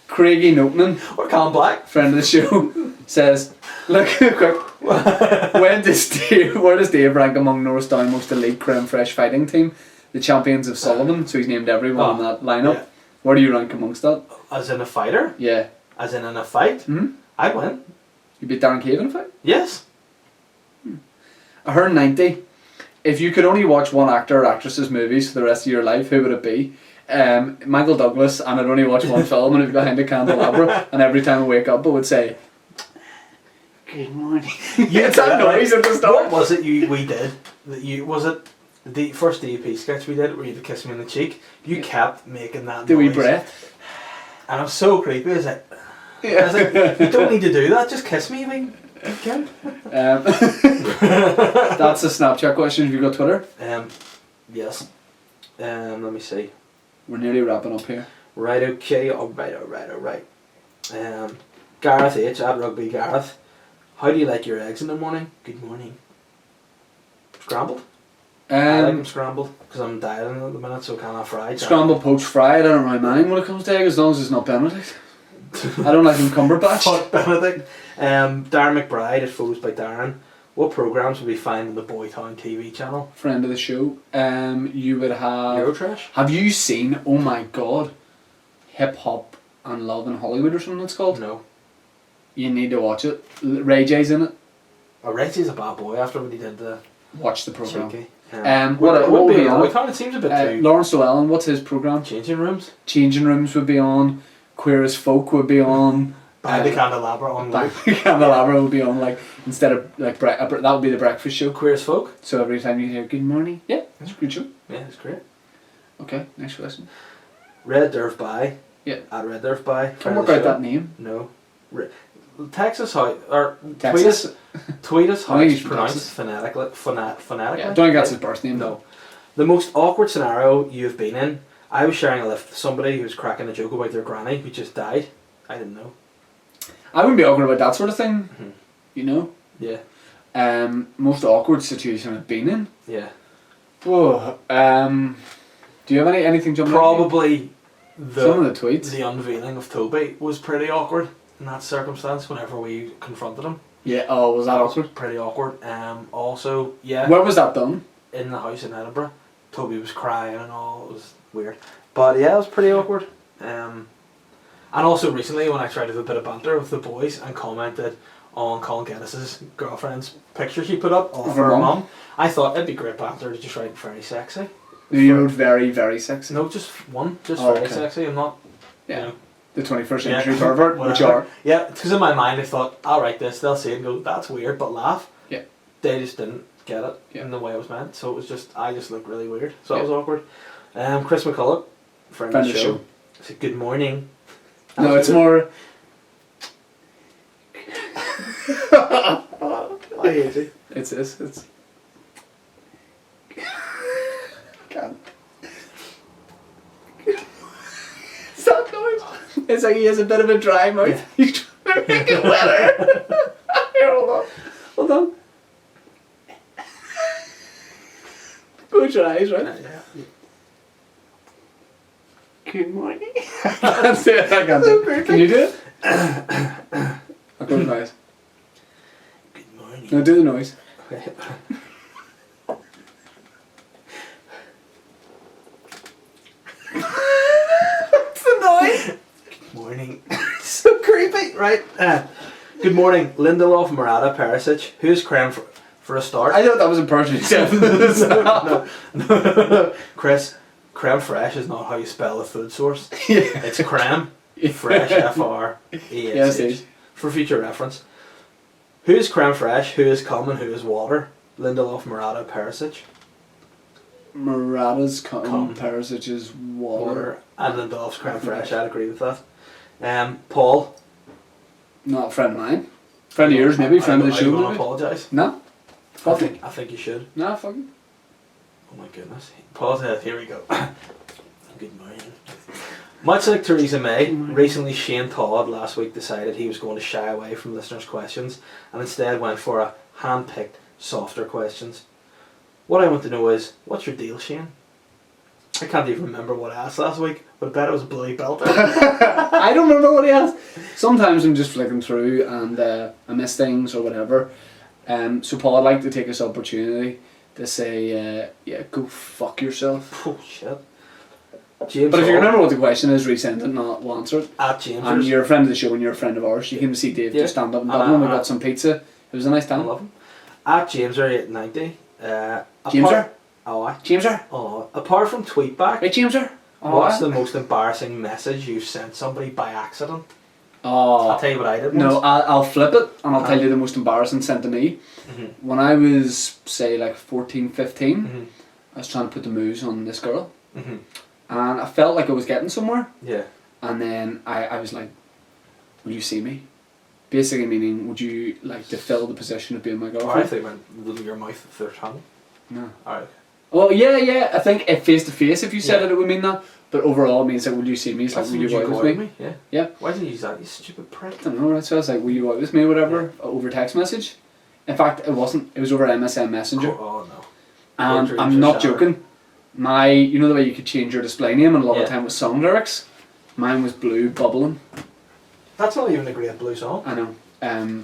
Craigie Noteman, Or Callum Black. friend of the show, says, look, quick, where does Dave rank among Norristown most elite creme fresh fighting team? The champions of Sullivan, so he's named everyone in that lineup. Yeah. Where do you rank amongst that? As in a fighter? Yeah. As in a fight? Hmm? I'd win. You beat Darren Cave in a fight? Yes. I heard 90. If you could only watch one actor or actress's movies for the rest of your life, who would it be? Michael Douglas, and I'd only watch one film and it'd be behind a candelabra, and every time I wake up I would say, good morning. Yeah, It's that noise at the start. What was it we did? Was it the first DUP sketch we did where you had to kiss me on the cheek? You kept making that Do we noise. breath? And I was so creepy. I was like, you don't need to do that, just kiss me, Kim. That's a Snapchat question. Have you got Twitter? Yes. Let me see. We're nearly wrapping up here. Right, okay, alright. Gareth H, at Rugby Gareth. How do you like your eggs in the morning? Good morning. Scrambled? I like them scrambled, because I'm dieting at the minute, so kind of fried. Scrambled, poached, fried. I don't really mind when it comes to egg, as long as it's not Benedict. I don't like them Cumberbatch. Fuck Benedict. Darren McBride, it follows by Darren. What programmes would we find on the Boytown TV channel? Friend of the show. You would have... Eurotrash? Have you seen, oh my god, Hip Hop and Love in Hollywood or something it's called? No. You need to watch it. Ray J's in it. Oh, Reggie's a bad boy after what he did the Watch the programme. cheeky. What will be on? Boytown, it seems a bit too... Lawrence Llewellyn, what's his programme? Changing rooms? Changing Rooms would be on. Queer as Folk would be on. Behind the candelabra on Back the candelabra would be on, like, instead of like that would be the breakfast show. Queer as Folk? So every time you hear good morning, yeah, that's a good show. Yeah, it's great. Okay, next question. Red Durf By. Yeah. At Red Durf By. Don't work out that name. No. Texas how or Texas. tweet us how I think it's you should pronounced phonetically. Yeah, I don't think that's his birth name. No. The most awkward scenario you've been in. I was sharing a lift with somebody who was cracking a joke about their granny who just died. I didn't know. I wouldn't be awkward about that sort of thing. Mm-hmm. You know. Yeah. Most awkward situation I've been in. Yeah. Oh. Do you have anything jumping? Probably some of the tweets. The unveiling of Toby was pretty awkward in that circumstance. Whenever we confronted him. Yeah. Oh, was that awkward? Pretty awkward. Also, yeah. Where was that done? In the house in Edinburgh. Toby was crying and all. It was weird. But yeah, it was pretty awkward. And also recently when I tried to do a bit of banter with the boys and commented on Colin Geddes' girlfriend's picture she put up of her mum, I thought it'd be great banter to just write very sexy. You wrote very, very sexy. No, just one. Just very sexy. I'm not Yeah. You know? The 21st century pervert, which whatever. are. Yeah, because in my mind I thought, I'll write this, they'll see it and go, that's weird, but laugh. Yeah. They just didn't get it Yeah. in the way it was meant, so it was just, I just looked really weird. So Yeah. that was awkward. Chris McCulloch, friend of the show, said, good morning. No, it's more. I hate you. It's this. It's. Can't. It's that noise. It's like he has a bit of a dry mouth. Yeah. He's trying to make it wetter. Here, hold on. Hold on. Close your eyes, right? Yeah. Good morning. I can't do it. I can't do it. Can you do it? I'll close my eyes. Good morning. No, do the noise. What's the noise? Good morning. So creepy. Right. Good morning, Lindelof, Murata, Perisic. Who's creme for a start? I thought that was a person who said no. Chris, creme fraiche is not how you spell a food source. Yeah. It's creme fresh, FRESH. Yes, it is. For future reference. Who is creme fraiche? Who is cum and who is water? Lindelof, Murata, Perisic. Murata's cum, Cum. Perisic's water. And Lindelof's creme fraiche. I'd agree with that. Paul. Not a friend of mine. Friend of yours, maybe. Friend of the Are show, you going to maybe. apologise? No. Fuck it. I think you should. No, fuck it. Oh my goodness. Paul said, here we go. Good morning. Much like Theresa May, recently Shane Todd last week decided he was going to shy away from listeners' questions and instead went for a hand-picked, softer questions. What I want to know is, what's your deal, Shane? I can't even remember what I asked last week, but I bet it was a bloody belter. I don't remember what he asked. Sometimes I'm just flicking through and I miss things or whatever. So Paul, I'd like to take this opportunity to say, yeah, go fuck yourself. Oh shit. James But if you Hall, remember what the question is, resend it, not we'll answer it. at James, And you're a friend of the show and you're a friend of ours. You came to see Dave Yeah. just stand up in And Dublin. We I- got some pizza. It was a nice I time. love him. At Jameser890. Jameser? Oh, aye. Jameser? Oh, apart from tweetback, Right, Jameser? what's the most embarrassing message you've sent somebody by accident? Oh. I'll tell you what I did No, once. I'll flip it and I'll tell you the most embarrassing sent to me. Mm-hmm. When I was, say, like 14, 15, Mm-hmm. I was trying to put the moves on this girl. Mm-hmm. And I felt like I was getting somewhere. Yeah. And then I was like, will you see me? Basically meaning, would you like to fill the position of being my Or I girlfriend? think went with your mouth through your tongue. No. Alright. Well, yeah, I think if face to face, if you said Yeah. it, it would mean that. But overall, it means like, will you see me? It's like, will you go out with me? Yeah. Yeah. Why didn't you use that, you stupid prick? I don't know, right? So I was like, will you go out with me, whatever, over text message. In fact, it wasn't. It was over MSN Messenger. Oh no. And Your I'm dreams not are shattered. joking. You know the way you could change your display name and a lot Yeah. of time with song lyrics? Mine was blue bubbling. That's not even a great blue song. I know.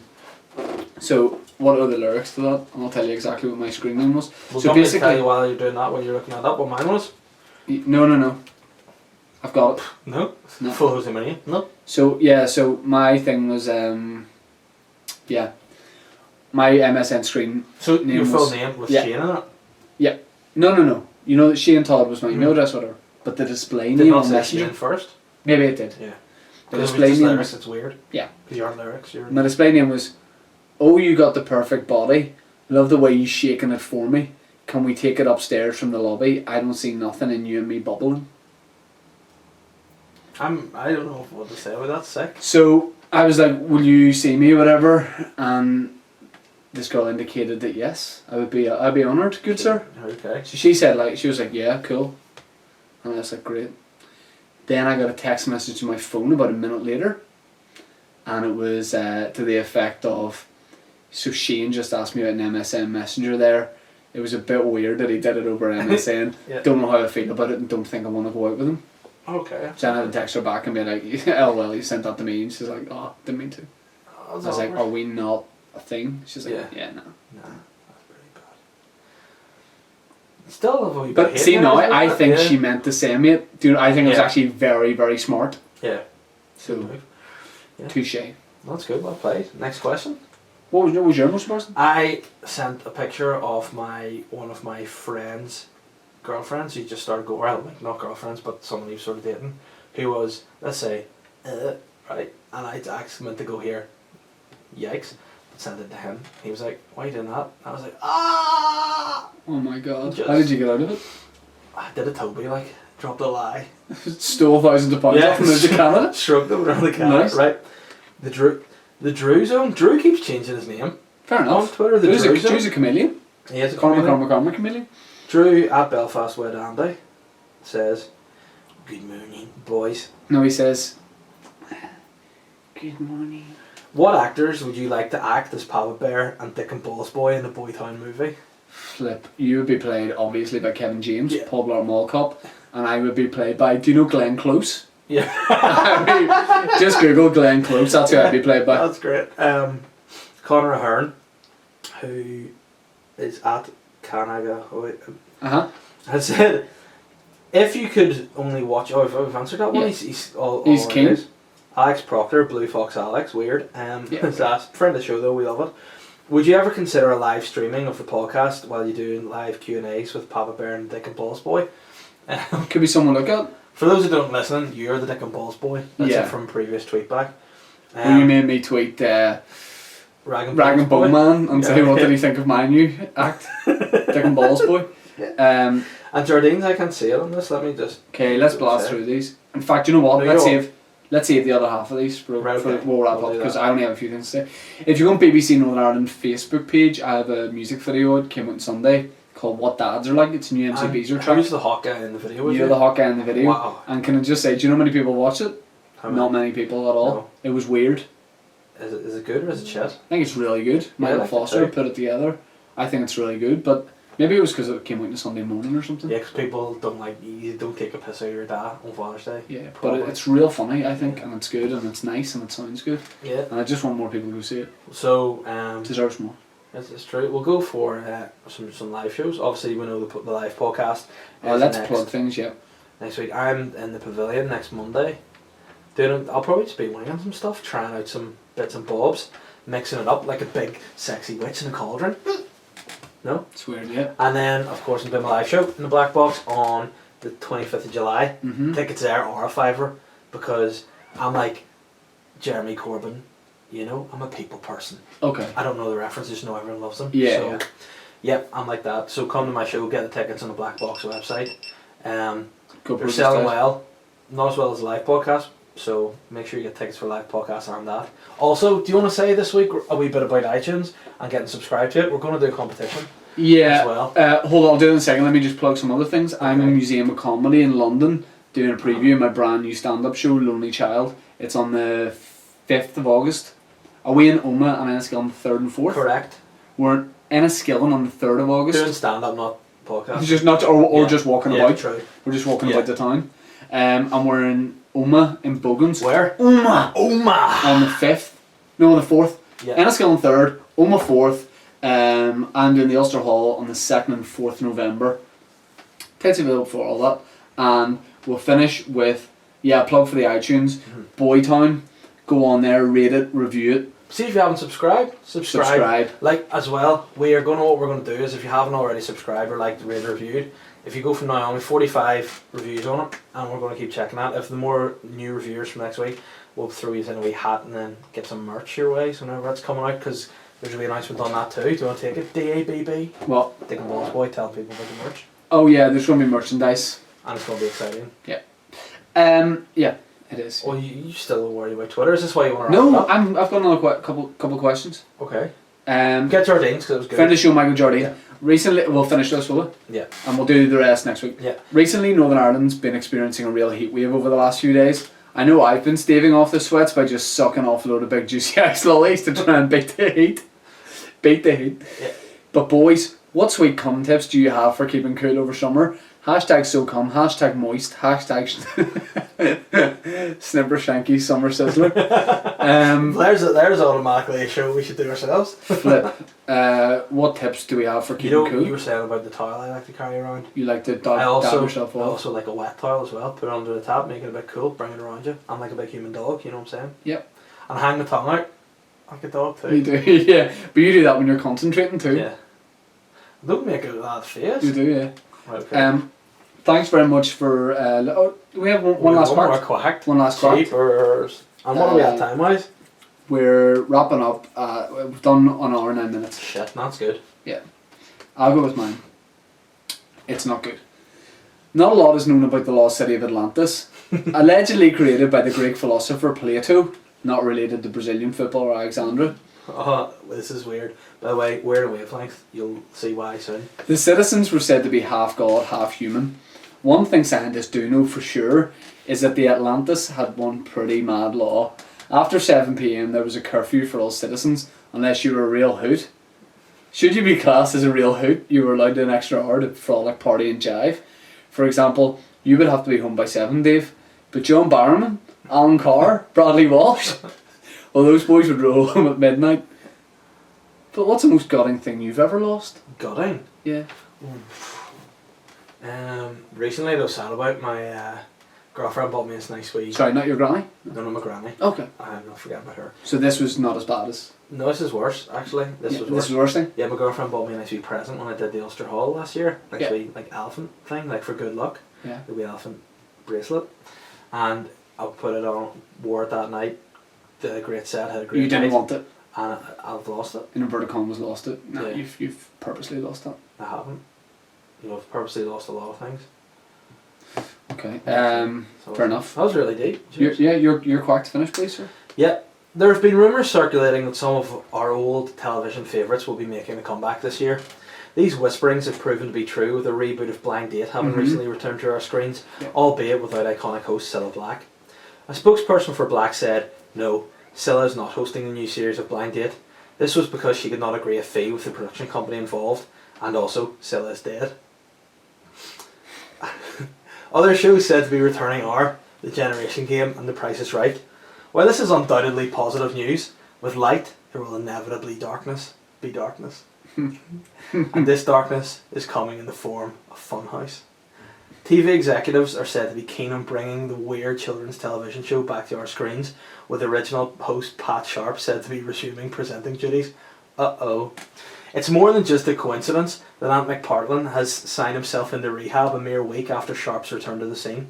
So what are the lyrics to that? And I'll tell you exactly what my screen name was. Well, So do you want me to tell basically, you while you're doing that, when you're looking that up, what mine was? no. I've got it. No. No. Full Jose Maria? No. So yeah, so my thing was yeah. My MSN screen. So Name your full was- name with yeah. Shane in it? No. You know that Shane Todd was my email address, whatever. But the display Did name not on say Messenger. Shane first? Maybe it did. Yeah. The Because display just name lyrics, was, it's weird. Yeah. Because you aren't lyrics, you're... my display name was, oh, you got the perfect body. Love the way you shaking it for me. Can we take it upstairs from the lobby? I don't see nothing in you and me bubbling. I don't know what to say about that, sick. So I was like, will you see me, whatever? And this girl indicated that yes, I'd be honoured, good sir. Okay. So she said she was like, yeah, cool. And I was like, great. Then I got a text message to my phone about a minute later. And it was to the effect of, so Shane just asked me about an MSN Messenger there. It was a bit weird that he did it over MSN. Yeah. Don't know how I feel about it and don't think I want to go out with him. Okay. So I had to text her back and be like, oh well, he sent that to me. And she's like, oh, didn't mean to. Oh, I was like, are we not a thing? She's like, yeah, no. Nah, that's pretty bad. Still love how you But see now, I think she meant to say me it. Dude, I think it was Yeah. actually very, very smart. Yeah. So, Good move. Yeah. touche. That's good, well played. Next question. What was your most embarrassing? I sent a picture of one of my friends' girlfriends who just started going, well, like not girlfriends, but someone he was sort of dating, who was, let's say, right, and I asked him to go here, yikes, sent it to him. He was like, why are you doing that? I was like, ah! Oh my god. How did you get out of it? I did a Toby, like, dropped a lie. Stole thousands of pounds off and moved to Canada? Shrugged them around the Canada, Nice. right. The Drew Zone. Drew keeps changing his name. Fair enough. On Twitter, the Drew Zone. Drew's a chameleon. He is a Cormac chameleon. chameleon. Drew at Belfast with Andy says, good morning, boys. No, he says, good morning. What actors would you like to act as Papa Bear and Dick and Balls Boy in the Boytown movie? Flip. You would be played, obviously, by Kevin James, Yeah. Paul Blart Mall Cop, and I would be played by, do you know Glenn Close? Yeah. Just Google Glenn Close, that's who I'd be played by. That's great. Conor Ahern, who is at Canaga, has said, if you could only watch... Oh, I've answered that one. Yeah. He's all He's it keen. is. Alex Proctor, Blue Fox Alex, weird. He's asked, friend of the show though, we love it. Would you ever consider a live streaming of the podcast while you're doing live Q&As with Papa Bear and Dick and Balls Boy? Could be someone to look at. For those who don't listen, you're the Dick and Balls Boy. That's Yeah. it from previous tweetback. When you made me tweet Rag Rag and Bone Man and say what did he think of my new act, Dick and Balls Boy. And Jardine's, I can't see it on this. Let me just... Okay, let's blast through these. In fact, you know what? No, Let's save the other half of these for Right, okay. we'll wrap We'll up do because that. I only have a few things to say. If you go on BBC Northern Ireland Facebook page, I have a music video. It came out on Sunday called "What Dads Are Like." It's a new MC Beezer track. Who's the hot guy in the video? You're the hot guy in the video. Wow. And can I just say, do you know how many people watched it? How Not many people at all. No. It was weird. Is it good or is it shit? I think it's really good. I Michael like it Foster too. put it together. I think it's really good, but maybe it was because it came out on a Sunday morning or something. Yeah, because people don't like... You don't take a piss out of your dad on Father's Day. Yeah, but Probably. it's real funny, I think, and it's good, and it's nice, and it sounds good. Yeah. And I just want more people to go see it. So, It deserves more. it's true. We'll go for some live shows. Obviously, we know the live podcast. Let's next, plug things, yeah. next week. I'm in the Pavilion next Monday. I'll probably just be winging some stuff, trying out some bits and bobs, mixing it up like a big sexy witch in a cauldron. No? It's weird, yeah. And then, of course, I'm doing my live show in the Black Box on the 25th of July. Mm-hmm. Tickets there are a fiver because I'm like Jeremy Corbyn, you know, I'm a people person. Okay. I don't know the references, just know everyone loves them. Yeah, So, yeah. Yep, I'm like that. So come to my show, get the tickets on the Black Box website. Go They're protest selling it. well, not as well as the live podcast. So make sure you get tickets for live podcasts and that. Also, do you want to say this week a wee bit about iTunes and getting subscribed to it? We're going to do a competition. Yeah. As well. Hold on, I'll do it in a second. Let me just plug some other things. I'm in Okay. Museum of Comedy in London doing a preview of my brand new stand-up show, Lonely Child. It's on the 5th of August. Are we in Oma and Enniskillen on the 3rd and 4th? Correct. We're in Enniskillen on the 3rd of August. Doing stand-up, not podcast. It's just not, or Yeah. just walking Yeah, about. true. We're just walking Yeah. about the town. And we're in Oma in Bogans. Where? Oma! Oma! On the 5th. No, on the 4th. Yeah. Enniskillen 3rd, Oma 4th. I'm doing the Ulster Hall on the 2nd and 4th November. Tickets available for all that. And we'll finish with, plug for the iTunes. Mhm. Boytown. Go on there, rate it, review it. See if you haven't subscribed. Subscribe. Like, as well, what we're going to do is if you haven't already subscribed or liked, rated, reviewed, if you go from now on, we have 45 reviews on it, and we're going to keep checking that. If the more new reviewers from next week, we'll throw you in a wee hat and then get some merch your way, so whenever that's coming out, because there's a wee announcement on that too. Do you want to take it? DABB? Well, Dick and Balls Boy, tell people about the merch. oh yeah, there's going to be merchandise. And it's going to be exciting. Yeah, it is. Oh, you still worry about Twitter? Is this why you want to No, wrap it up? I've got another couple of questions. Okay. Get Get Jardine's, because it was good. friend of the show, Michael Jardine. Yeah. Recently, we'll finish this, will we? Yeah. And we'll do the rest next week. Yeah. Recently, Northern Ireland's been experiencing a real heat wave over the last few days. I know I've been staving off the sweats by just sucking off a load of big juicy ice lollies to try and beat the heat. Yeah. But boys, what sweet cum tips do you have for keeping cool over summer? Hashtag so cum, hashtag moist, hashtag snipper shanky summer sizzler. There's automatically a show we should do ourselves. Flip. What tips do we have for You keeping know, cool? you were saying about the towel I like to carry around. You like to I dab yourself I off? also like a wet towel as well. Put it under the tap, make it a bit cool, bring it around you. I'm like a big human dog, you know what I'm saying? Yep. And hang the tongue out like a dog too. You do, yeah. But you do that when you're concentrating too. Yeah. Don't make it that face. You do, yeah. Right, okay. thanks very much for. We have one last more quack. quack. One last quack. Cheapers. And what are we at time wise? We're wrapping up. We've done an hour 9 minutes. Shit, that's good. Yeah, I'll go with mine. It's not good. Not a lot is known about the lost city of Atlantis, allegedly created by the Greek philosopher Plato, not related to Brazilian footballer Alexandra. This is weird. By the way, we're at a wavelength. You'll see why soon. The citizens were said to be half god, half human. One thing scientists do know for sure is that the Atlantis had one pretty mad law. After 7 p.m. there was a curfew for all citizens, unless you were a real hoot. Should you be classed as a real hoot, you were allowed an extra hour to frolic, party and jive. For example, you would have to be home by 7, Dave, but John Barrowman, Alan Carr, Bradley Walsh, well, those boys would roll home at midnight. But what's the most gutting thing you've ever lost? Gutting? Yeah. Recently I was sad about my girlfriend bought me this nice wee... Sorry, not your granny? No, not my granny. Okay. I'm not forgetting about her. So this was not as bad as... No, this is worse, actually. This was worse. This was the worst thing? Yeah, my girlfriend bought me a nice wee present when I did the Ulster Hall last year. Nice Yeah. wee, like, elephant thing, like, for good luck. Yeah. The wee elephant bracelet. And I put it on, wore it that night. Did a great set, had a great You didn't night, want it? and I've lost it. In inverted commas, lost it? No, Yeah. you've purposely lost that. I haven't. You know, I've purposely lost a lot of things. Okay. So Fair enough. That was really deep. Your quack to finish, please, sir. Yeah. There have been rumours circulating that some of our old television favourites will be making a comeback this year. These whisperings have proven to be true, with a reboot of Blind Date having recently returned to our screens, albeit without iconic host Cilla Black. A spokesperson for Black said, "No, Cilla is not hosting the new series of Blind Date. This was because she could not agree a fee with the production company involved, and also Cilla is dead." Other shows said to be returning are The Generation Game and The Price is Right. While this is undoubtedly positive news, with light there will inevitably be darkness. And this darkness is coming in the form of Funhouse. TV executives are said to be keen on bringing the weird children's television show back to our screens, with original host Pat Sharp said to be resuming presenting duties. Uh-oh. It's more than just a coincidence that Ant McPartlin has signed himself into rehab a mere week after Sharp's return to the scene.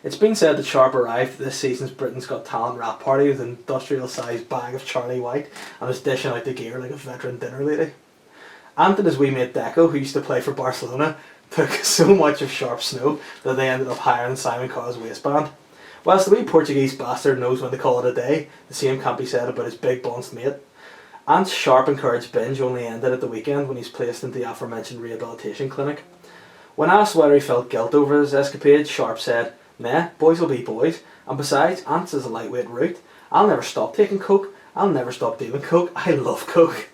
It's been said that Sharp arrived at this season's Britain's Got Talent rap party with an industrial-sized bag of Charlie White and was dishing out the gear like a veteran dinner lady. Ant and his wee mate Deco, who used to play for Barcelona, took so much of Sharp's snow that they ended up hiring Simon Cowell's waistband. Whilst the wee Portuguese bastard knows when to call it a day, the same can't be said about his big bounced mate. Ant's Sharp encouraged binge only ended at the weekend when he's placed into the aforementioned rehabilitation clinic. When asked whether he felt guilt over his escapade, Sharp said, "Meh, boys will be boys, and besides, Ants is a lightweight route. I'll never stop taking coke, I'll never stop dealing coke, I love coke."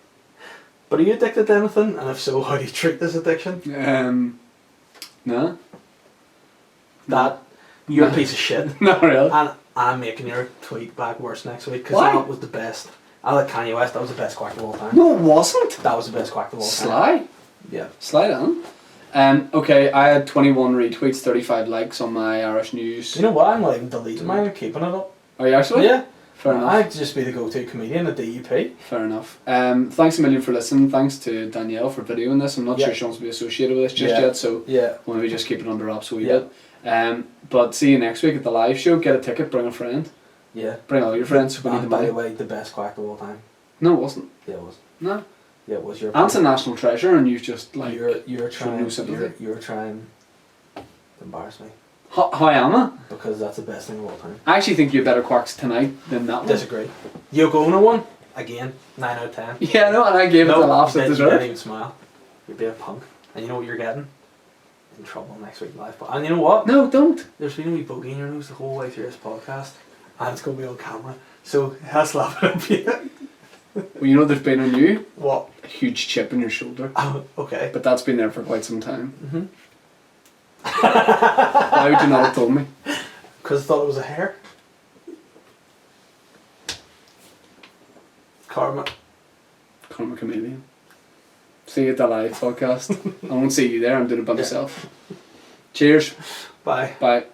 But are you addicted to anything, and if so, how do you treat this addiction? No. That, you're a piece of shit. Not really. And I'm making your tweet back worse next week, because Why? that was the best. I like Kanye West, that was the best quack of all time. No, it wasn't. That was the best quack of all time. Sly. Yeah. Slide on. Okay, I had 21 retweets, 35 likes on my Irish News. You know what? I'm not even deleting mine, I'm keeping it up. Are you actually? Yeah. Fair enough. I'd just be the go-to comedian at DUP. Fair enough. Thanks a million for listening. Thanks to Danielle for videoing this. I'm not sure she wants to be associated with this just yet, so we'll maybe just keep it under wraps a wee bit. But see you next week at the live show. Get a ticket, bring a friend. Yeah. Bring all your friends. We need And to by buy. the way, the best quack of all time. No, it wasn't. Yeah, it was. No. Yeah, it was your. Ant's a national treasure, and you've just like you're trying. no sympathy. You're trying to embarrass me. How am I? Because that's the best thing of all time. I actually think you have better quacks tonight than that one. Disagree. Yoko Ono one again. 9 out of 10. Yeah, no, and I gave it the laughs it You deserved. didn't even smile. You're being a punk, and you know what you're getting? In trouble next week live. And you know what? No, don't. There's been a wee bogey in your nose the whole way through this podcast, and it's going to be on camera. So it has laughing at you. Well, you know there's been on you What? a huge chip in your shoulder, Oh, okay. but that's been there for quite some time. Mhm. Why would you not have told me? Because I thought it was a hair. Karma. Karma chameleon. See you at the live podcast. I won't see you there. I'm doing it by myself. Cheers. Bye. Bye.